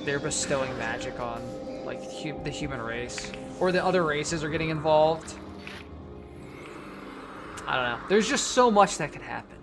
they're bestowing magic on, like, the human race. Or the other races are getting involved. I don't know. There's just so much that could happen.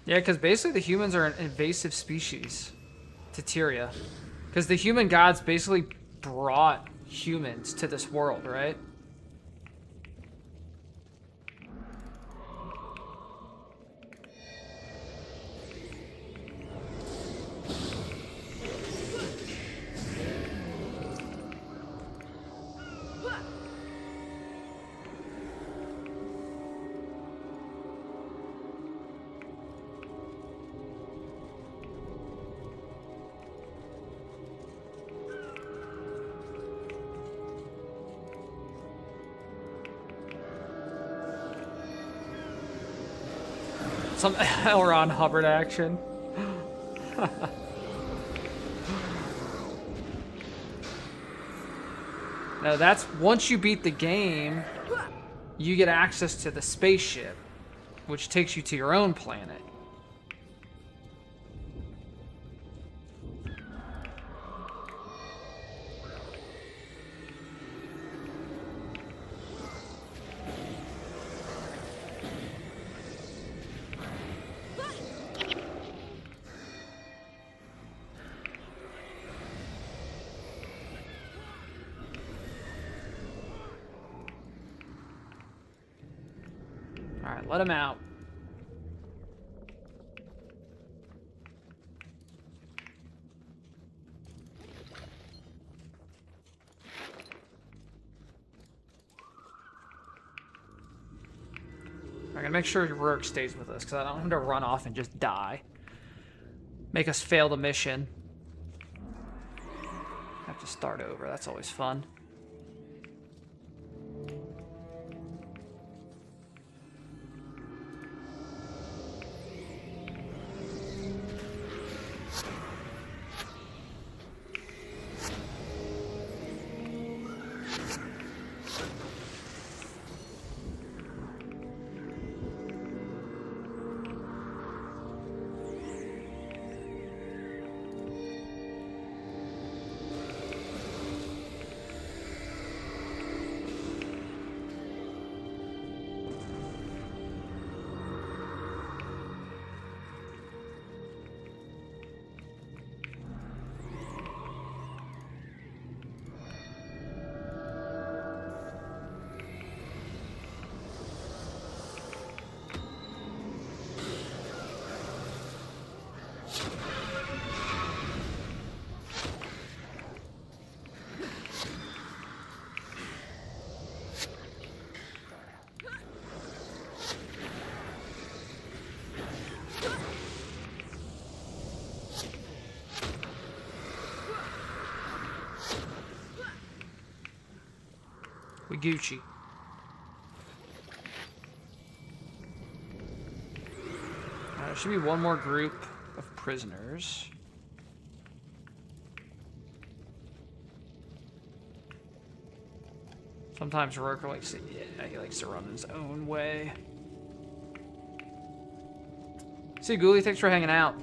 Yeah, because basically the humans are an invasive species to Tyria. Because the human gods basically brought humans to this world, right? Some L. Ron Hubbard action. Now that's, once you beat the game, you get access to the spaceship, which takes you to your own planet. Alright, let him out. I'm gonna make sure Rourke stays with us, because I don't want him to run off and just die. Make us fail the mission. Have to start over, that's always fun. We Gucci. There should be one more group of prisoners. Sometimes Roker likes to, yeah, he likes to run his own way. See, Ghoulie, thanks for hanging out.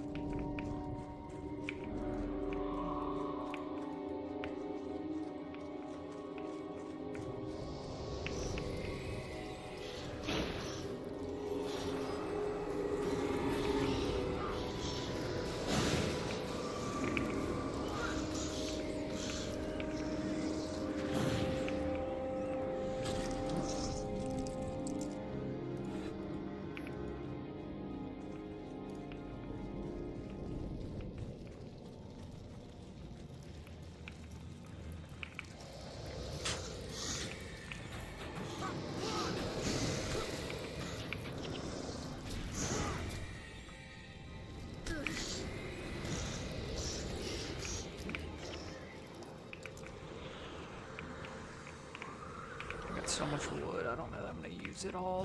So much wood, I don't know that I'm gonna use it all.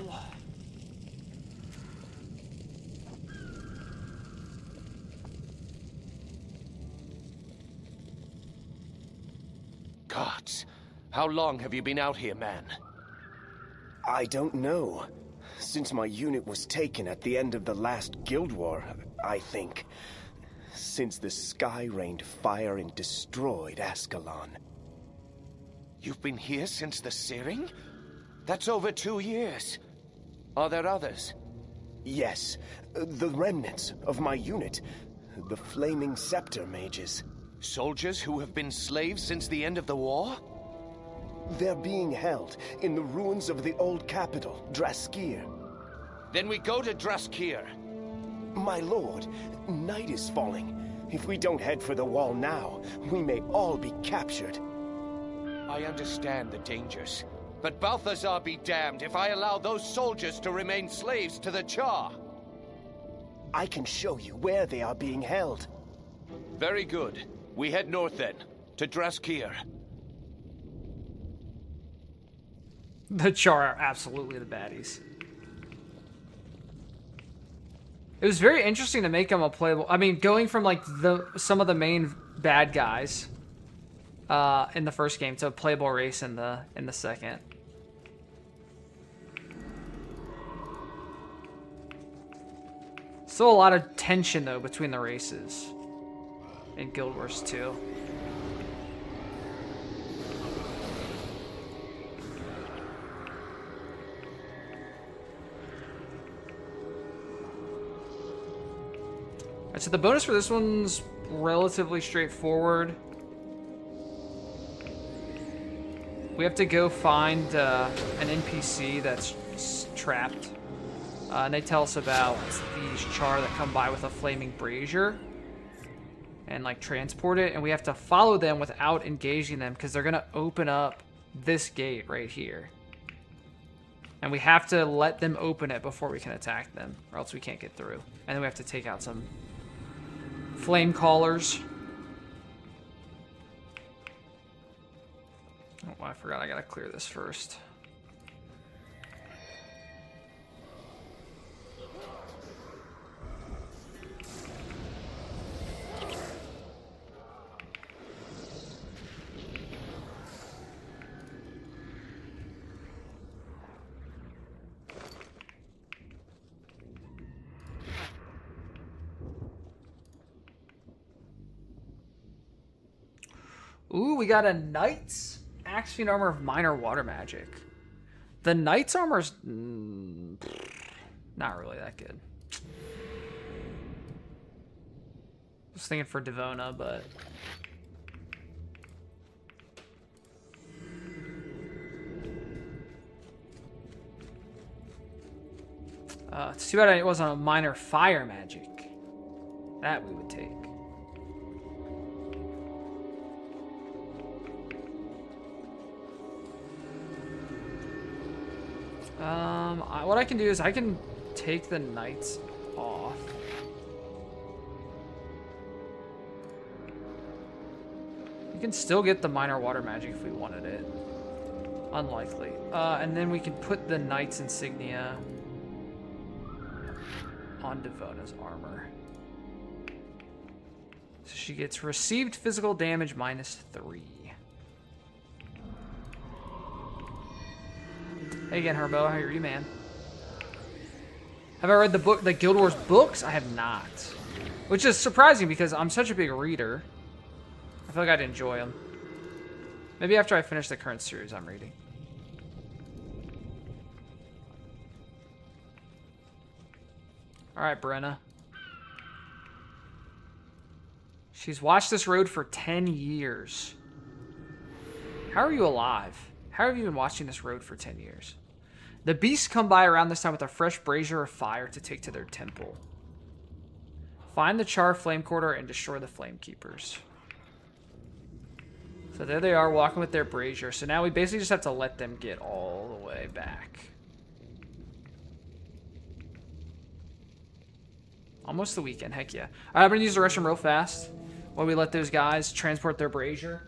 Gods, how long have you been out here, man? I don't know. Since my unit was taken at the end of the last Guild War, I think. Since the sky rained fire and destroyed Ascalon. You've been here since the searing? That's over 2 years. Are there others? Yes, the remnants of my unit. The Flaming Scepter mages. Soldiers who have been slaves since the end of the war? They're being held in the ruins of the old capital, Draskir. Then we go to Draskir. My lord, night is falling. If we don't head for the wall now, we may all be captured. I understand the dangers, but Balthazar be damned if I allow those soldiers to remain slaves to the Char. I can show you where they are being held. Very good. We head north then, to Draskir. The Char are absolutely the baddies. It was very interesting to make them a playable. I mean, going from like some of the main bad guys in the first game to a playable race in the second. Still a lot of tension though between the races in Guild Wars 2. Alright, so the bonus for this one's relatively straightforward. We have to go find an NPC that's trapped. And they tell us about these Char that come by with a flaming brazier. And like transport it. And we have to follow them without engaging them because they're going to open up this gate right here. And we have to let them open it before we can attack them. Or else we can't get through. And then we have to take out some flame callers. Oh, I forgot I gotta clear this first. Ooh, we got a Knight's Axe Fiend armor of minor water magic. The Knight's armor's not really that good. I was thinking for Devona, but it's too bad it wasn't a minor fire magic. That we would take. What I can do is I can take the knights off. You can still get the minor water magic if we wanted it. Unlikely. And then we can put the Knight's insignia on Devona's armor. So she gets received physical damage -3. Hey again, Herbo. How are you, man? Have I read the Guild Wars books? I have not. Which is surprising because I'm such a big reader. I feel like I'd enjoy them. Maybe after I finish the current series I'm reading. Alright, Brenna. She's watched this road for 10 years. How are you alive? How have you been watching this road for 10 years? The beasts come by around this time with a fresh brazier of fire to take to their temple. Find the Char Flame Quarter and destroy the Flame Keepers. So there they are walking with their brazier. So now we basically just have to let them get all the way back. Almost the weekend, heck yeah. All right, I'm going to use the restroom real fast while we let those guys transport their brazier.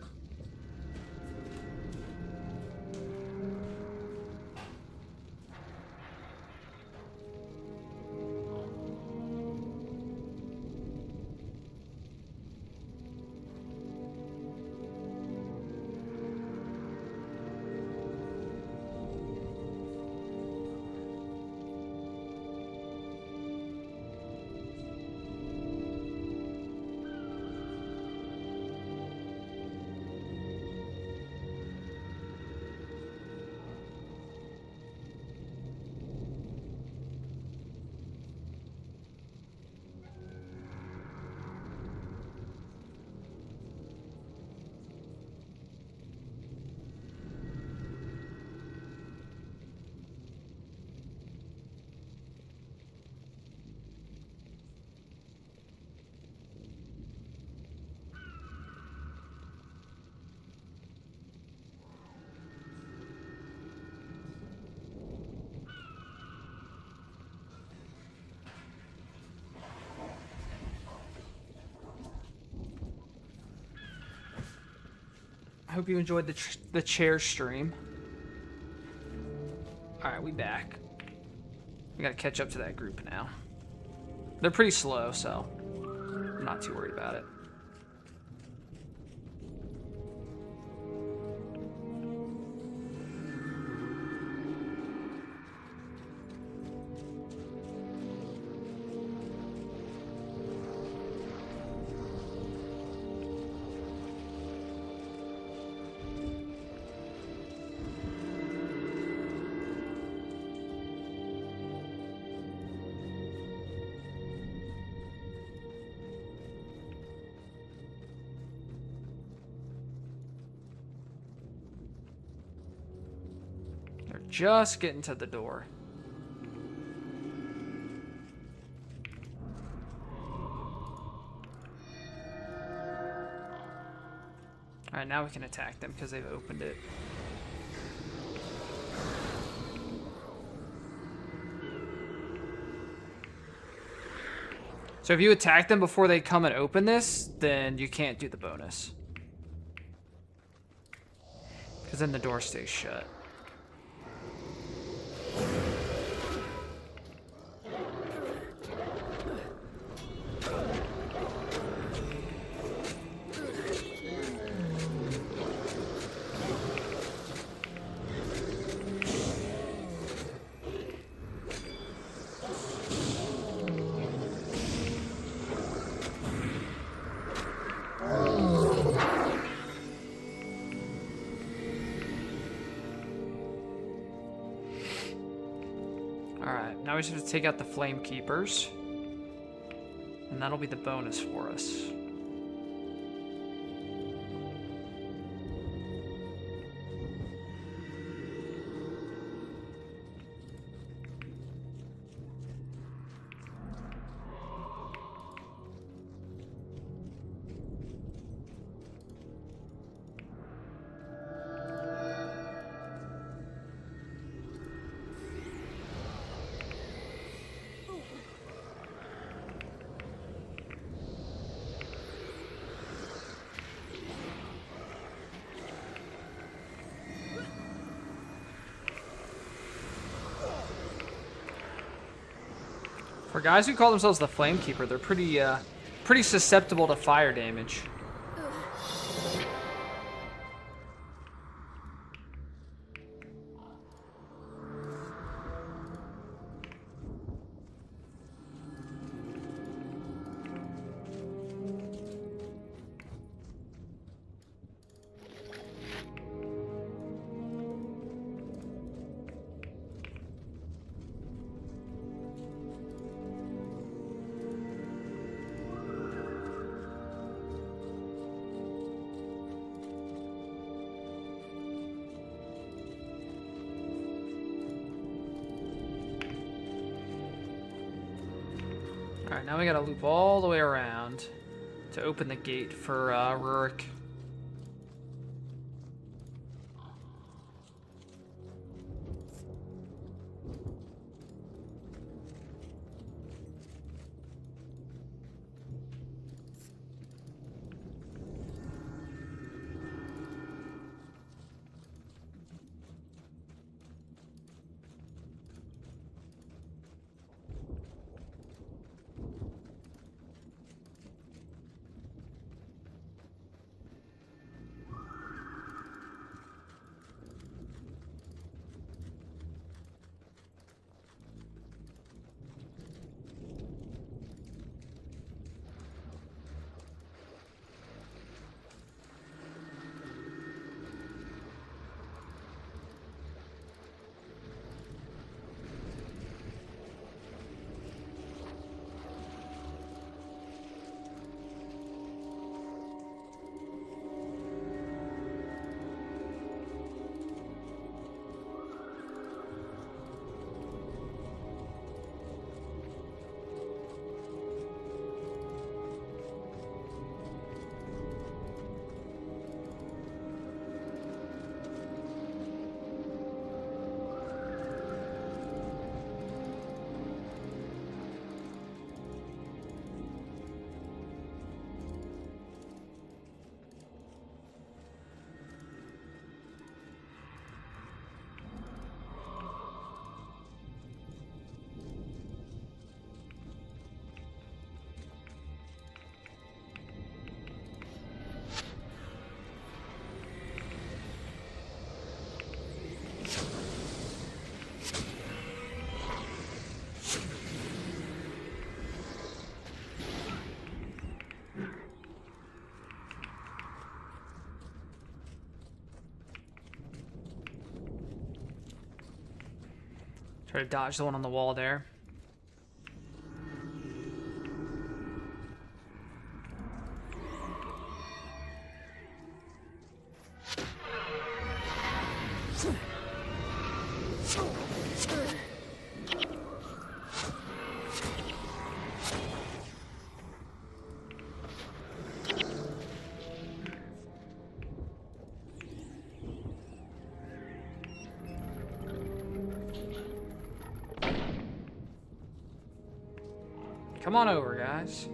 I hope you enjoyed the chair stream. Alright, we back. We gotta catch up to that group now. They're pretty slow, so I'm not too worried about it. Just getting to the door. Alright, now we can attack them because they've opened it. So if you attack them before they come and open this, then you can't do the bonus. Because then the door stays shut. Now we just have to take out the Flame Keepers. And that'll be the bonus for us. guys who call themselves the Flamekeeper, they're pretty susceptible to fire damage. Alright, now we gotta loop all the way around to open the gate for Rurik. Try to dodge the one on the wall there. Come on over, guys.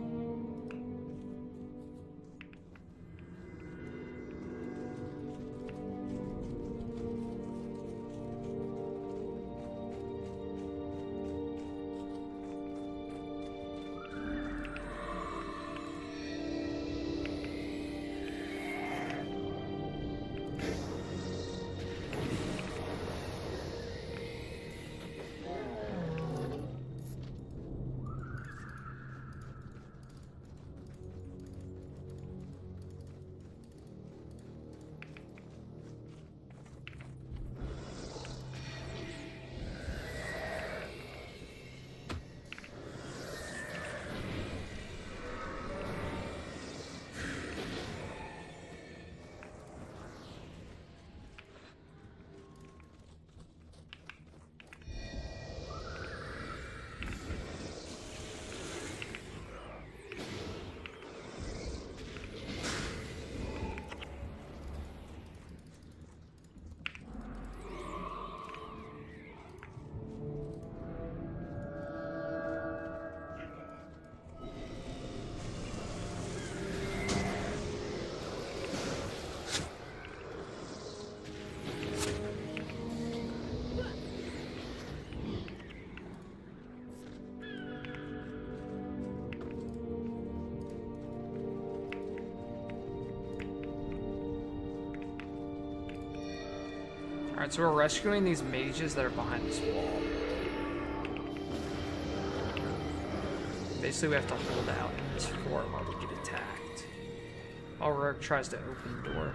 Alright, so we're rescuing these mages that are behind this wall. Basically, we have to hold out in this fort while we get attacked. While Rourke tries to open the door.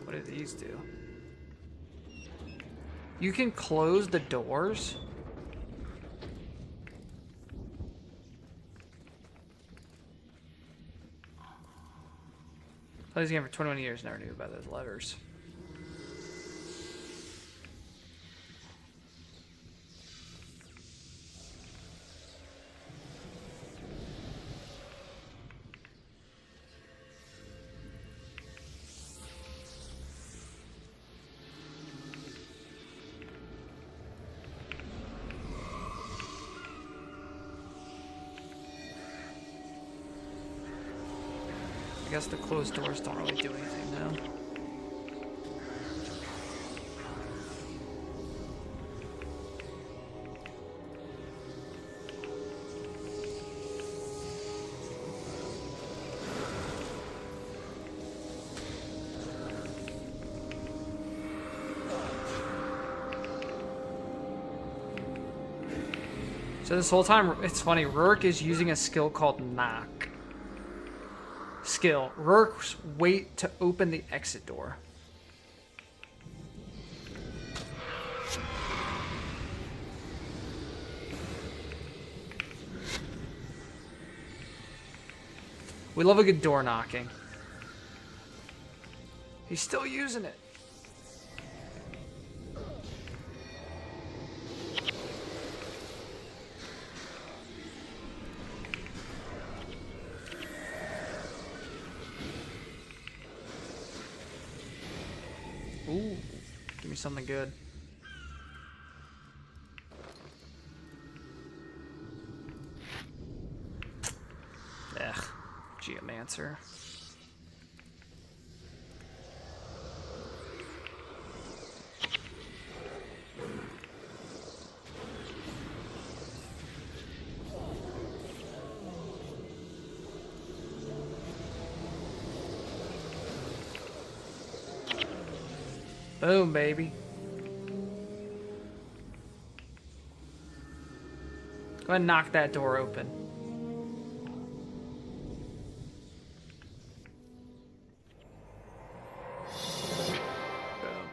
What do these do? You can close the doors? Played this game for 21 years, never knew about those levers. I guess the closed doors don't really do anything now. So this whole time, it's funny, Rourke is using a skill called Knock. Skill. Rourke's wait to open the exit door. We love a good door knocking. He's still using it. Ooh, give me something good. Ugh, Geomancer. Boom, baby. Go ahead and knock that door open. Boom.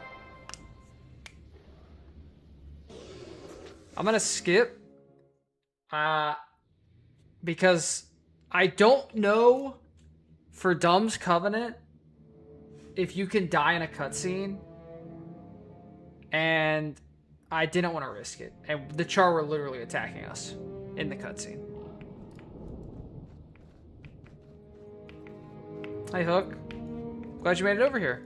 I'm gonna skip. Because I don't know for Dhuum's Covenant if you can die in a cutscene. And I didn't want to risk it. And the Char were literally attacking us in the cutscene. Hi, Hook. Glad you made it over here.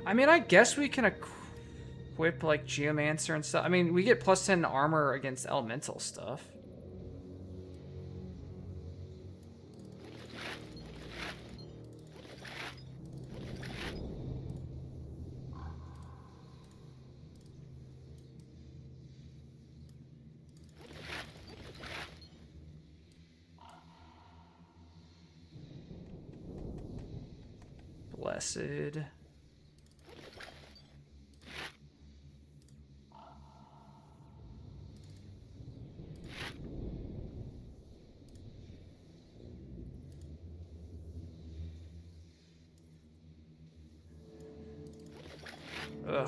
I mean, I guess we can equip, like, Geomancer and stuff. I mean, we get plus 10 armor against elemental stuff. Blessed.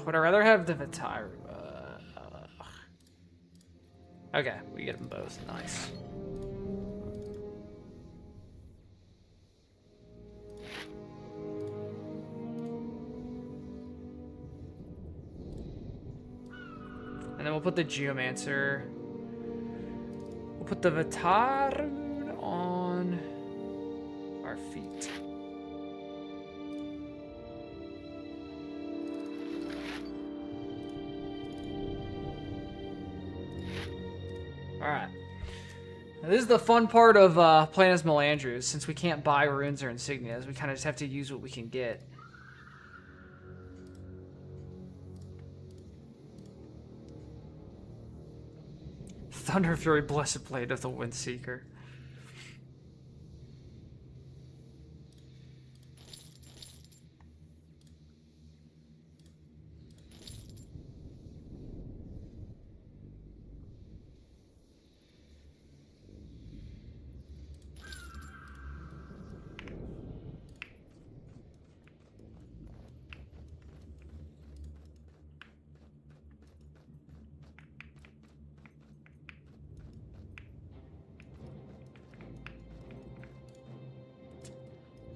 Would I rather have the Vitaru? Okay, we get them both. Nice. And then we'll put the Geomancer. We'll put the Vitaru our feet. Alright. This is the fun part of playing as Melandru. Since we can't buy runes or insignias, we kind of just have to use what we can get. Thunder Fury, Blessed Blade of the Windseeker.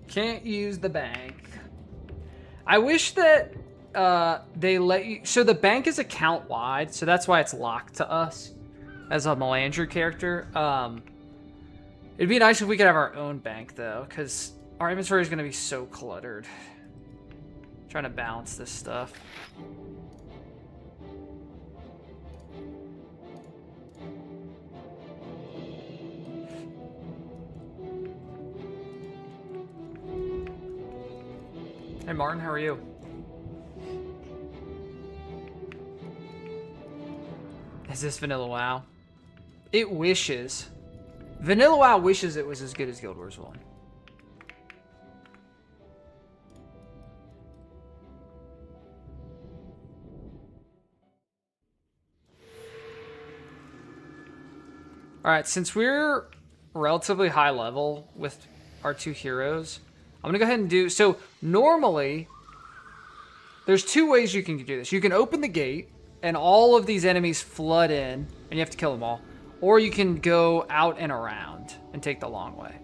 Can't use the bank. I wish that they let you... So the bank is account wide, so that's why it's locked to us as a Melandru character. It'd be nice if we could have our own bank, though, because our inventory is going to be so cluttered. Trying to balance this stuff. Hey Martin, how are you? Is this Vanilla WoW? It wishes. Vanilla WoW wishes it was as good as Guild Wars 1. Alright, since we're relatively high level with our two heroes, I'm going to go ahead and do... So, normally, there's two ways you can do this. You can open the gate, and all of these enemies flood in, and you have to kill them all. Or you can go out and around and take the long way.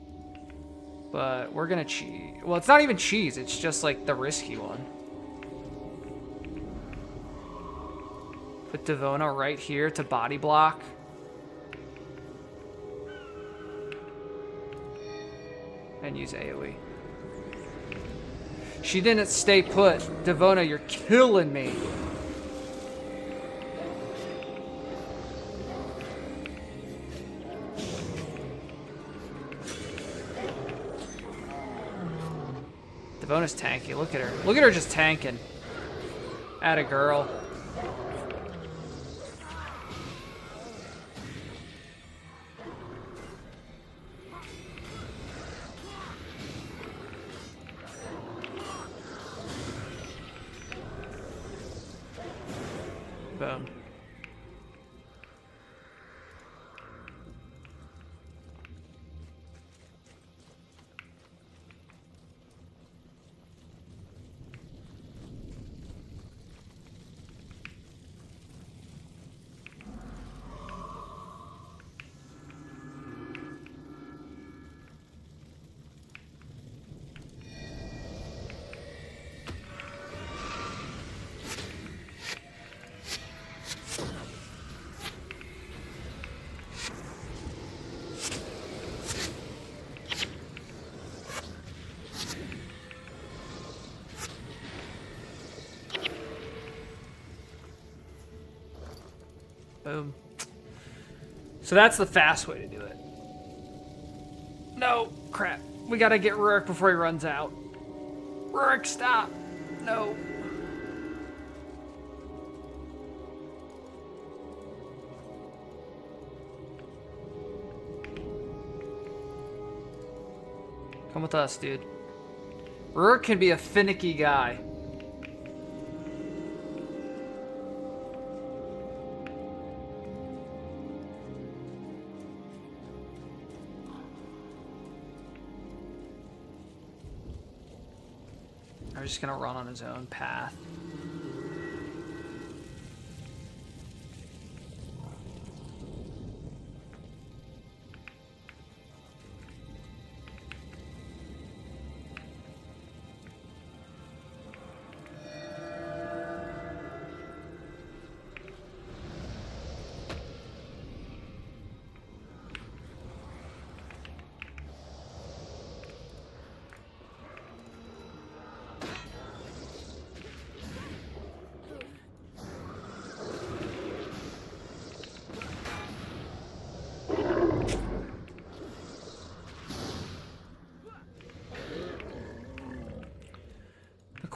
But we're going to cheese. Well, it's not even cheese. It's just, like, the risky one. Put Devona right here to body block. And use AoE. She didn't stay put. Devona, you're killing me. Devona's tanky. Look at her. Look at her just tanking. Atta girl. Boom. Boom. So that's the fast way to do it. No, crap. We gotta get Rurik before he runs out. Rurik, stop. No. Come with us, dude. Rurik can be a finicky guy. I'm just gonna run on his own path.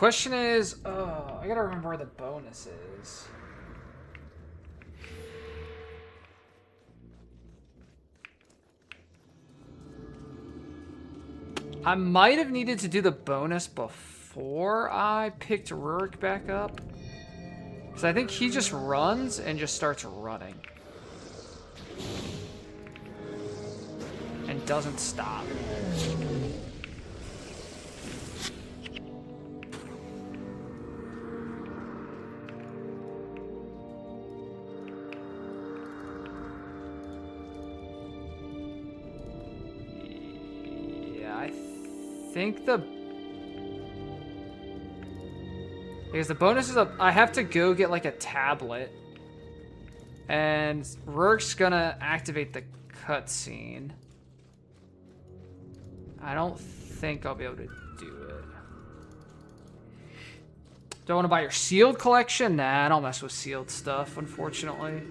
Question is, I gotta remember where the bonus is. I might have needed to do the bonus before I picked Rurik back up. Because I think he just runs and just starts running. And doesn't stop. I think because the bonus is I have to go get like a tablet, and Rurik's gonna activate the cutscene. I don't think I'll be able to do it. Do I want to buy your sealed collection? Nah, I don't mess with sealed stuff, unfortunately.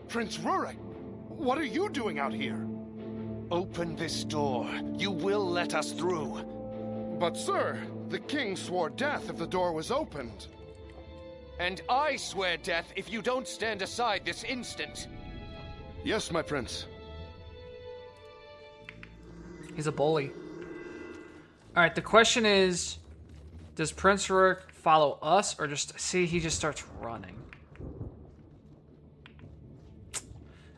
Prince Rurik, what are you doing out here? Open this door. You will let us through. But sir, the king swore death if the door was opened. And I swear death if you don't stand aside this instant. Yes, my prince. He's a bully. Alright, the question is, does Prince Rurik follow us, or just, see, he just starts running.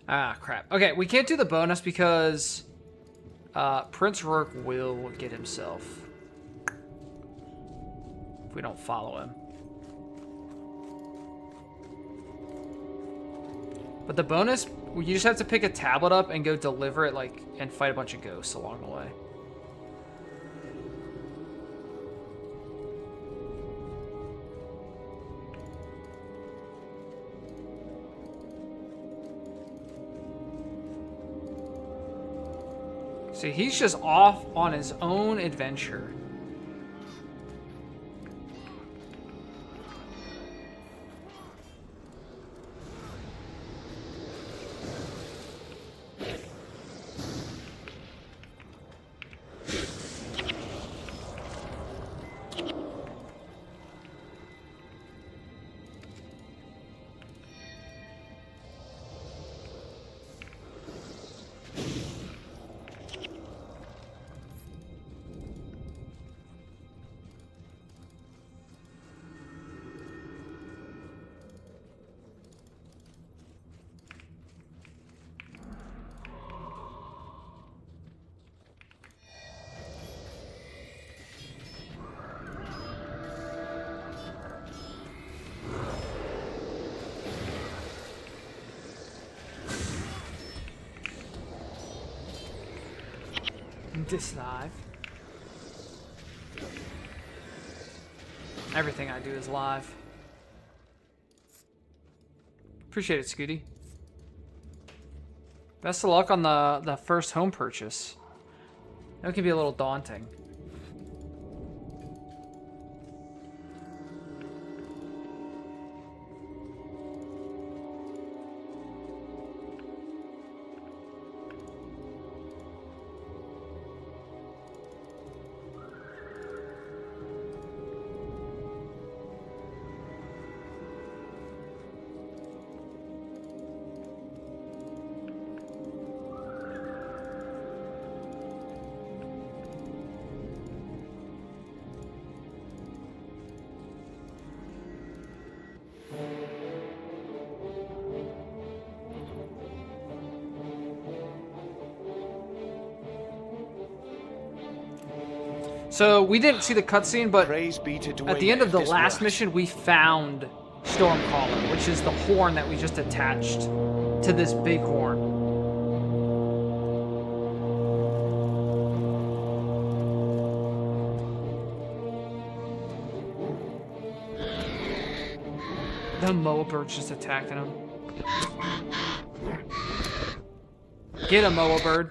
Ah, crap. Okay, we can't do the bonus because Prince Rurik will get himself if we don't follow him. But the bonus, you just have to pick a tablet up and go deliver it, like, and fight a bunch of ghosts along the way. See, he's just off on his own adventure. This live. Everything I do is live. Appreciate it, Scooty. Best of luck on the first home purchase. That can be a little daunting. So we didn't see the cutscene, but at the end of the last mission, we found Stormcaller, which is the horn that we just attached to this big horn. The Moa bird's just attacking him. Get him, Moa bird.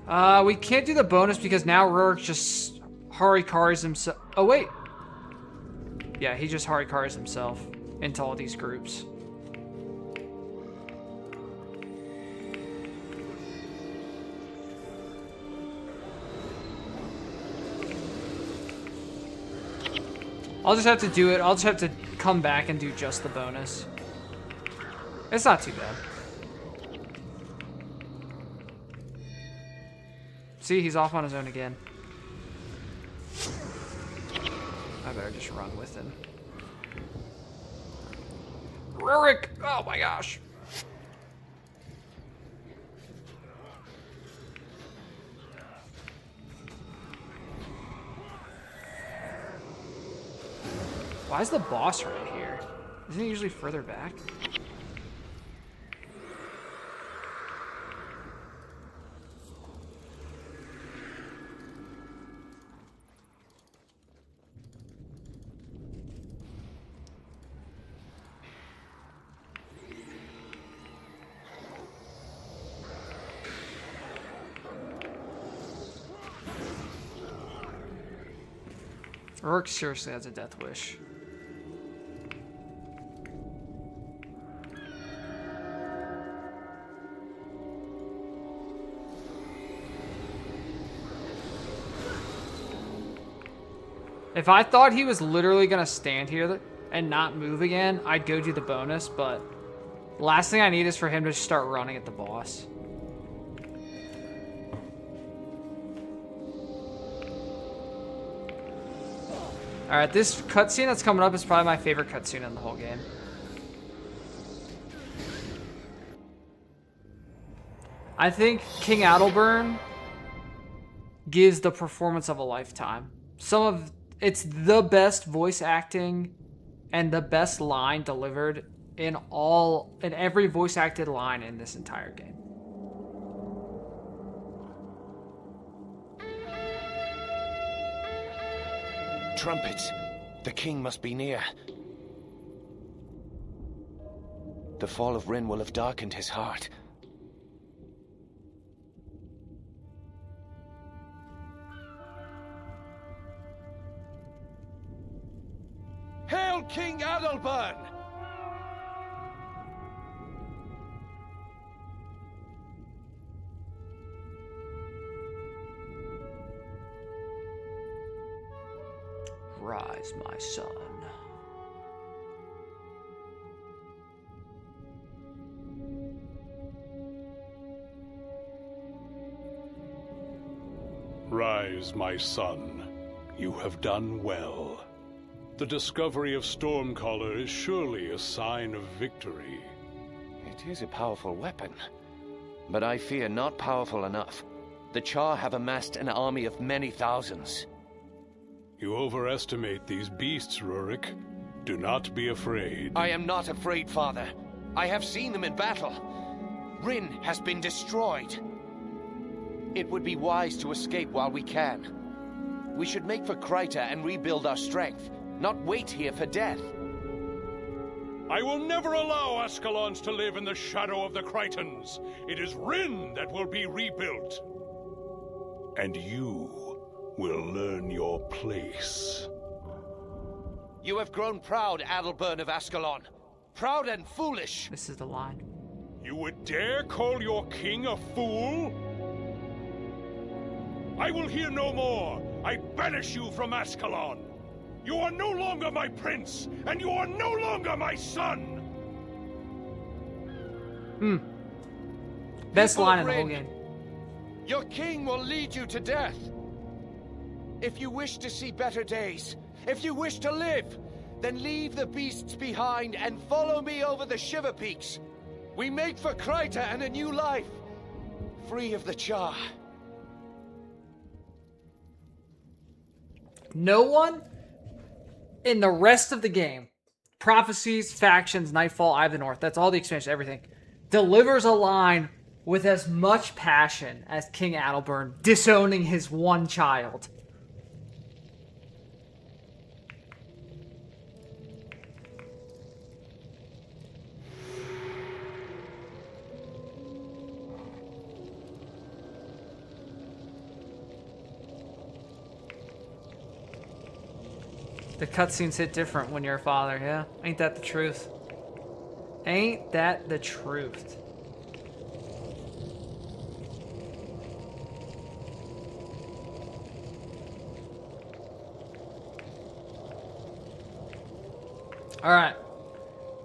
We can't do the bonus because now Rurik just Harikaris himself. Oh, wait. Yeah, he just Harikaris himself into all these groups. I'll just have to do it. I'll just have to come back and do just the bonus. It's not too bad. See, he's off on his own again. I better just run with him. Rurik! Oh my gosh. Why is the boss right here? Isn't he usually further back? Rurik seriously has a death wish. If I thought he was literally gonna stand here and not move again, I'd go do the bonus, but the last thing I need is for him to start running at the boss. Alright, this cutscene that's coming up is probably my favorite cutscene in the whole game. I think King Adalburn gives the performance of a lifetime. It's the best voice acting and the best line delivered in every voice acted line in this entire game. Trumpets! The king must be near. The fall of Rin will have darkened his heart. Hail King Adalburn! Rise, my son. Rise, my son. You have done well. The discovery of Stormcaller is surely a sign of victory. It is a powerful weapon, but I fear not powerful enough. The Char have amassed an army of many thousands. You overestimate these beasts, Rurik. Do not be afraid. I am not afraid, Father. I have seen them in battle. Rin has been destroyed. It would be wise to escape while we can. We should make for Kryta and rebuild our strength, not wait here for death. I will never allow Ascalons to live in the shadow of the Krytans. It is Rin that will be rebuilt. And you will learn your place. You have grown proud, Adalburn of Ascalon. Proud and foolish. This is the line. You would dare call your king a fool? I will hear no more. I banish you from Ascalon. You are no longer my prince, and you are no longer my son. Best People line of in the whole Rin, game. Your king will lead you to death. If you wish to see better days, if you wish to live, then leave the beasts behind and follow me over the Shiver Peaks. We make for Kryta and a new life, free of the Char. No one in the rest of the game, Prophecies, Factions, Nightfall, Eye of the North, that's all the expansion, everything, delivers a line with as much passion as King Adalburn disowning his one child. The cutscenes hit different when you're a father, yeah? Ain't that the truth? Ain't that the truth? Alright.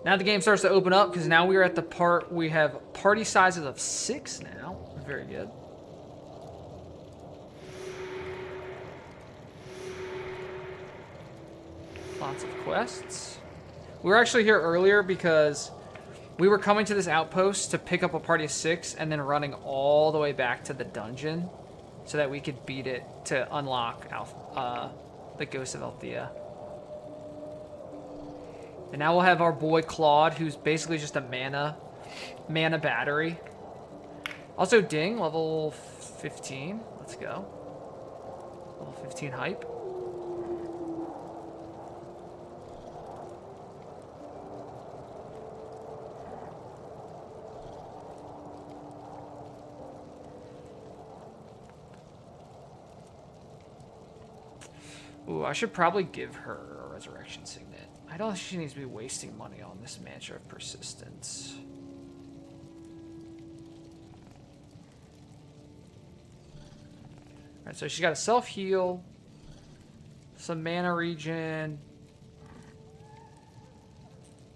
Now the game starts to open up because now we are at the part we have party sizes of 6 now. Very good. Lots of quests. We were actually here earlier because we were coming to this outpost to pick up a party of 6 and then running all the way back to the dungeon so that we could beat it to unlock the Ghost of Althea. And now we'll have our boy Claude, who's basically just a mana battery. Also, ding, level 15. Let's go. Level 15 hype. Ooh, I should probably give her a resurrection signet. I don't think she needs to be wasting money on this Mantra of Persistence. Alright, so she's got a self-heal, some mana regen,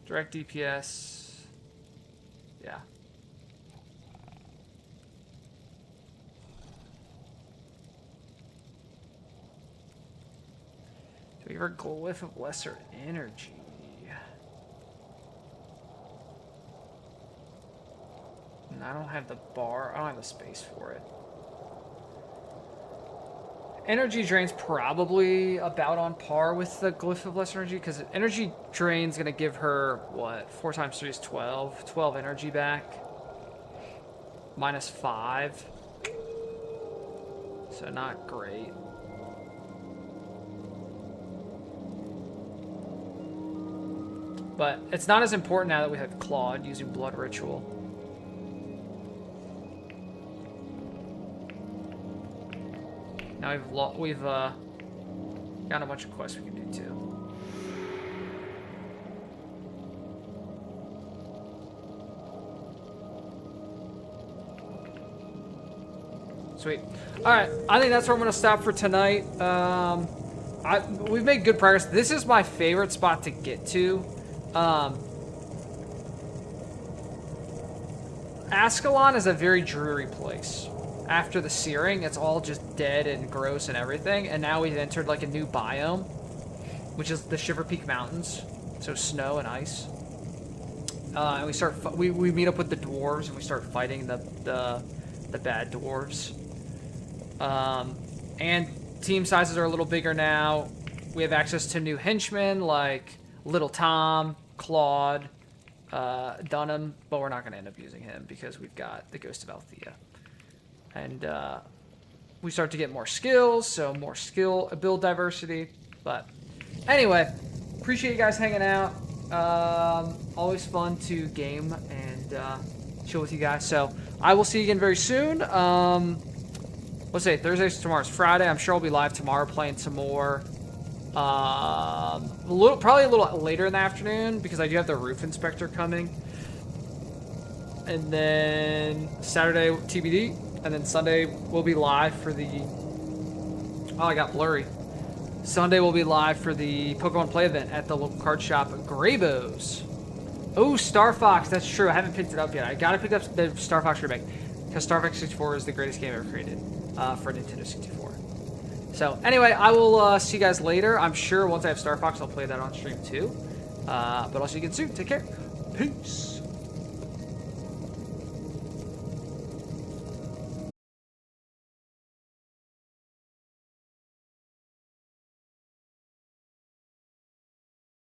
direct DPS. Yeah. Do we have our Glyph of Lesser Energy? And I don't have the bar. I don't have the space for it. Energy drain's probably about on par with the Glyph of Lesser Energy because energy drain's going to give her, what, 4 times 3 is 12. 12 energy back. Minus 5. So not great. But it's not as important now that we have Claude using Blood Ritual. Now we've got a bunch of quests we can do too. Sweet. All right, I think that's where I'm gonna stop for tonight. We've made good progress. This is my favorite spot to get to. Ascalon is a very dreary place. After the searing, it's all just dead and gross and everything. And now we've entered like a new biome, which is the Shiver Peak Mountains. So snow and ice. And we meet up with the dwarves and we start fighting the bad dwarves. And team sizes are a little bigger now. We have access to new henchmen like Little Tom, Claude, Dunham, but we're not going to end up using him because we've got the Ghost of Althea. And we start to get more skills, so more skill build diversity. But anyway, appreciate you guys hanging out. Always fun to game and chill with you guys. So I will see you again very soon. Let's say Thursday's tomorrow's Friday. I'm sure I'll be live tomorrow playing some more. Probably a little later in the afternoon because I do have the roof inspector coming. And then Saturday TBD. And then Sunday we'll be live for the... Oh, I got blurry. Sunday we'll be live for the Pokemon Play event at the local card shop, Graybo's. Oh, Star Fox. That's true. I haven't picked it up yet. I gotta pick up the Star Fox remake because Star Fox 64 is the greatest game ever created for Nintendo 64. So anyway, I will see you guys later. I'm sure once I have Star Fox, I'll play that on stream too. But I'll see you again soon. Take care. Peace.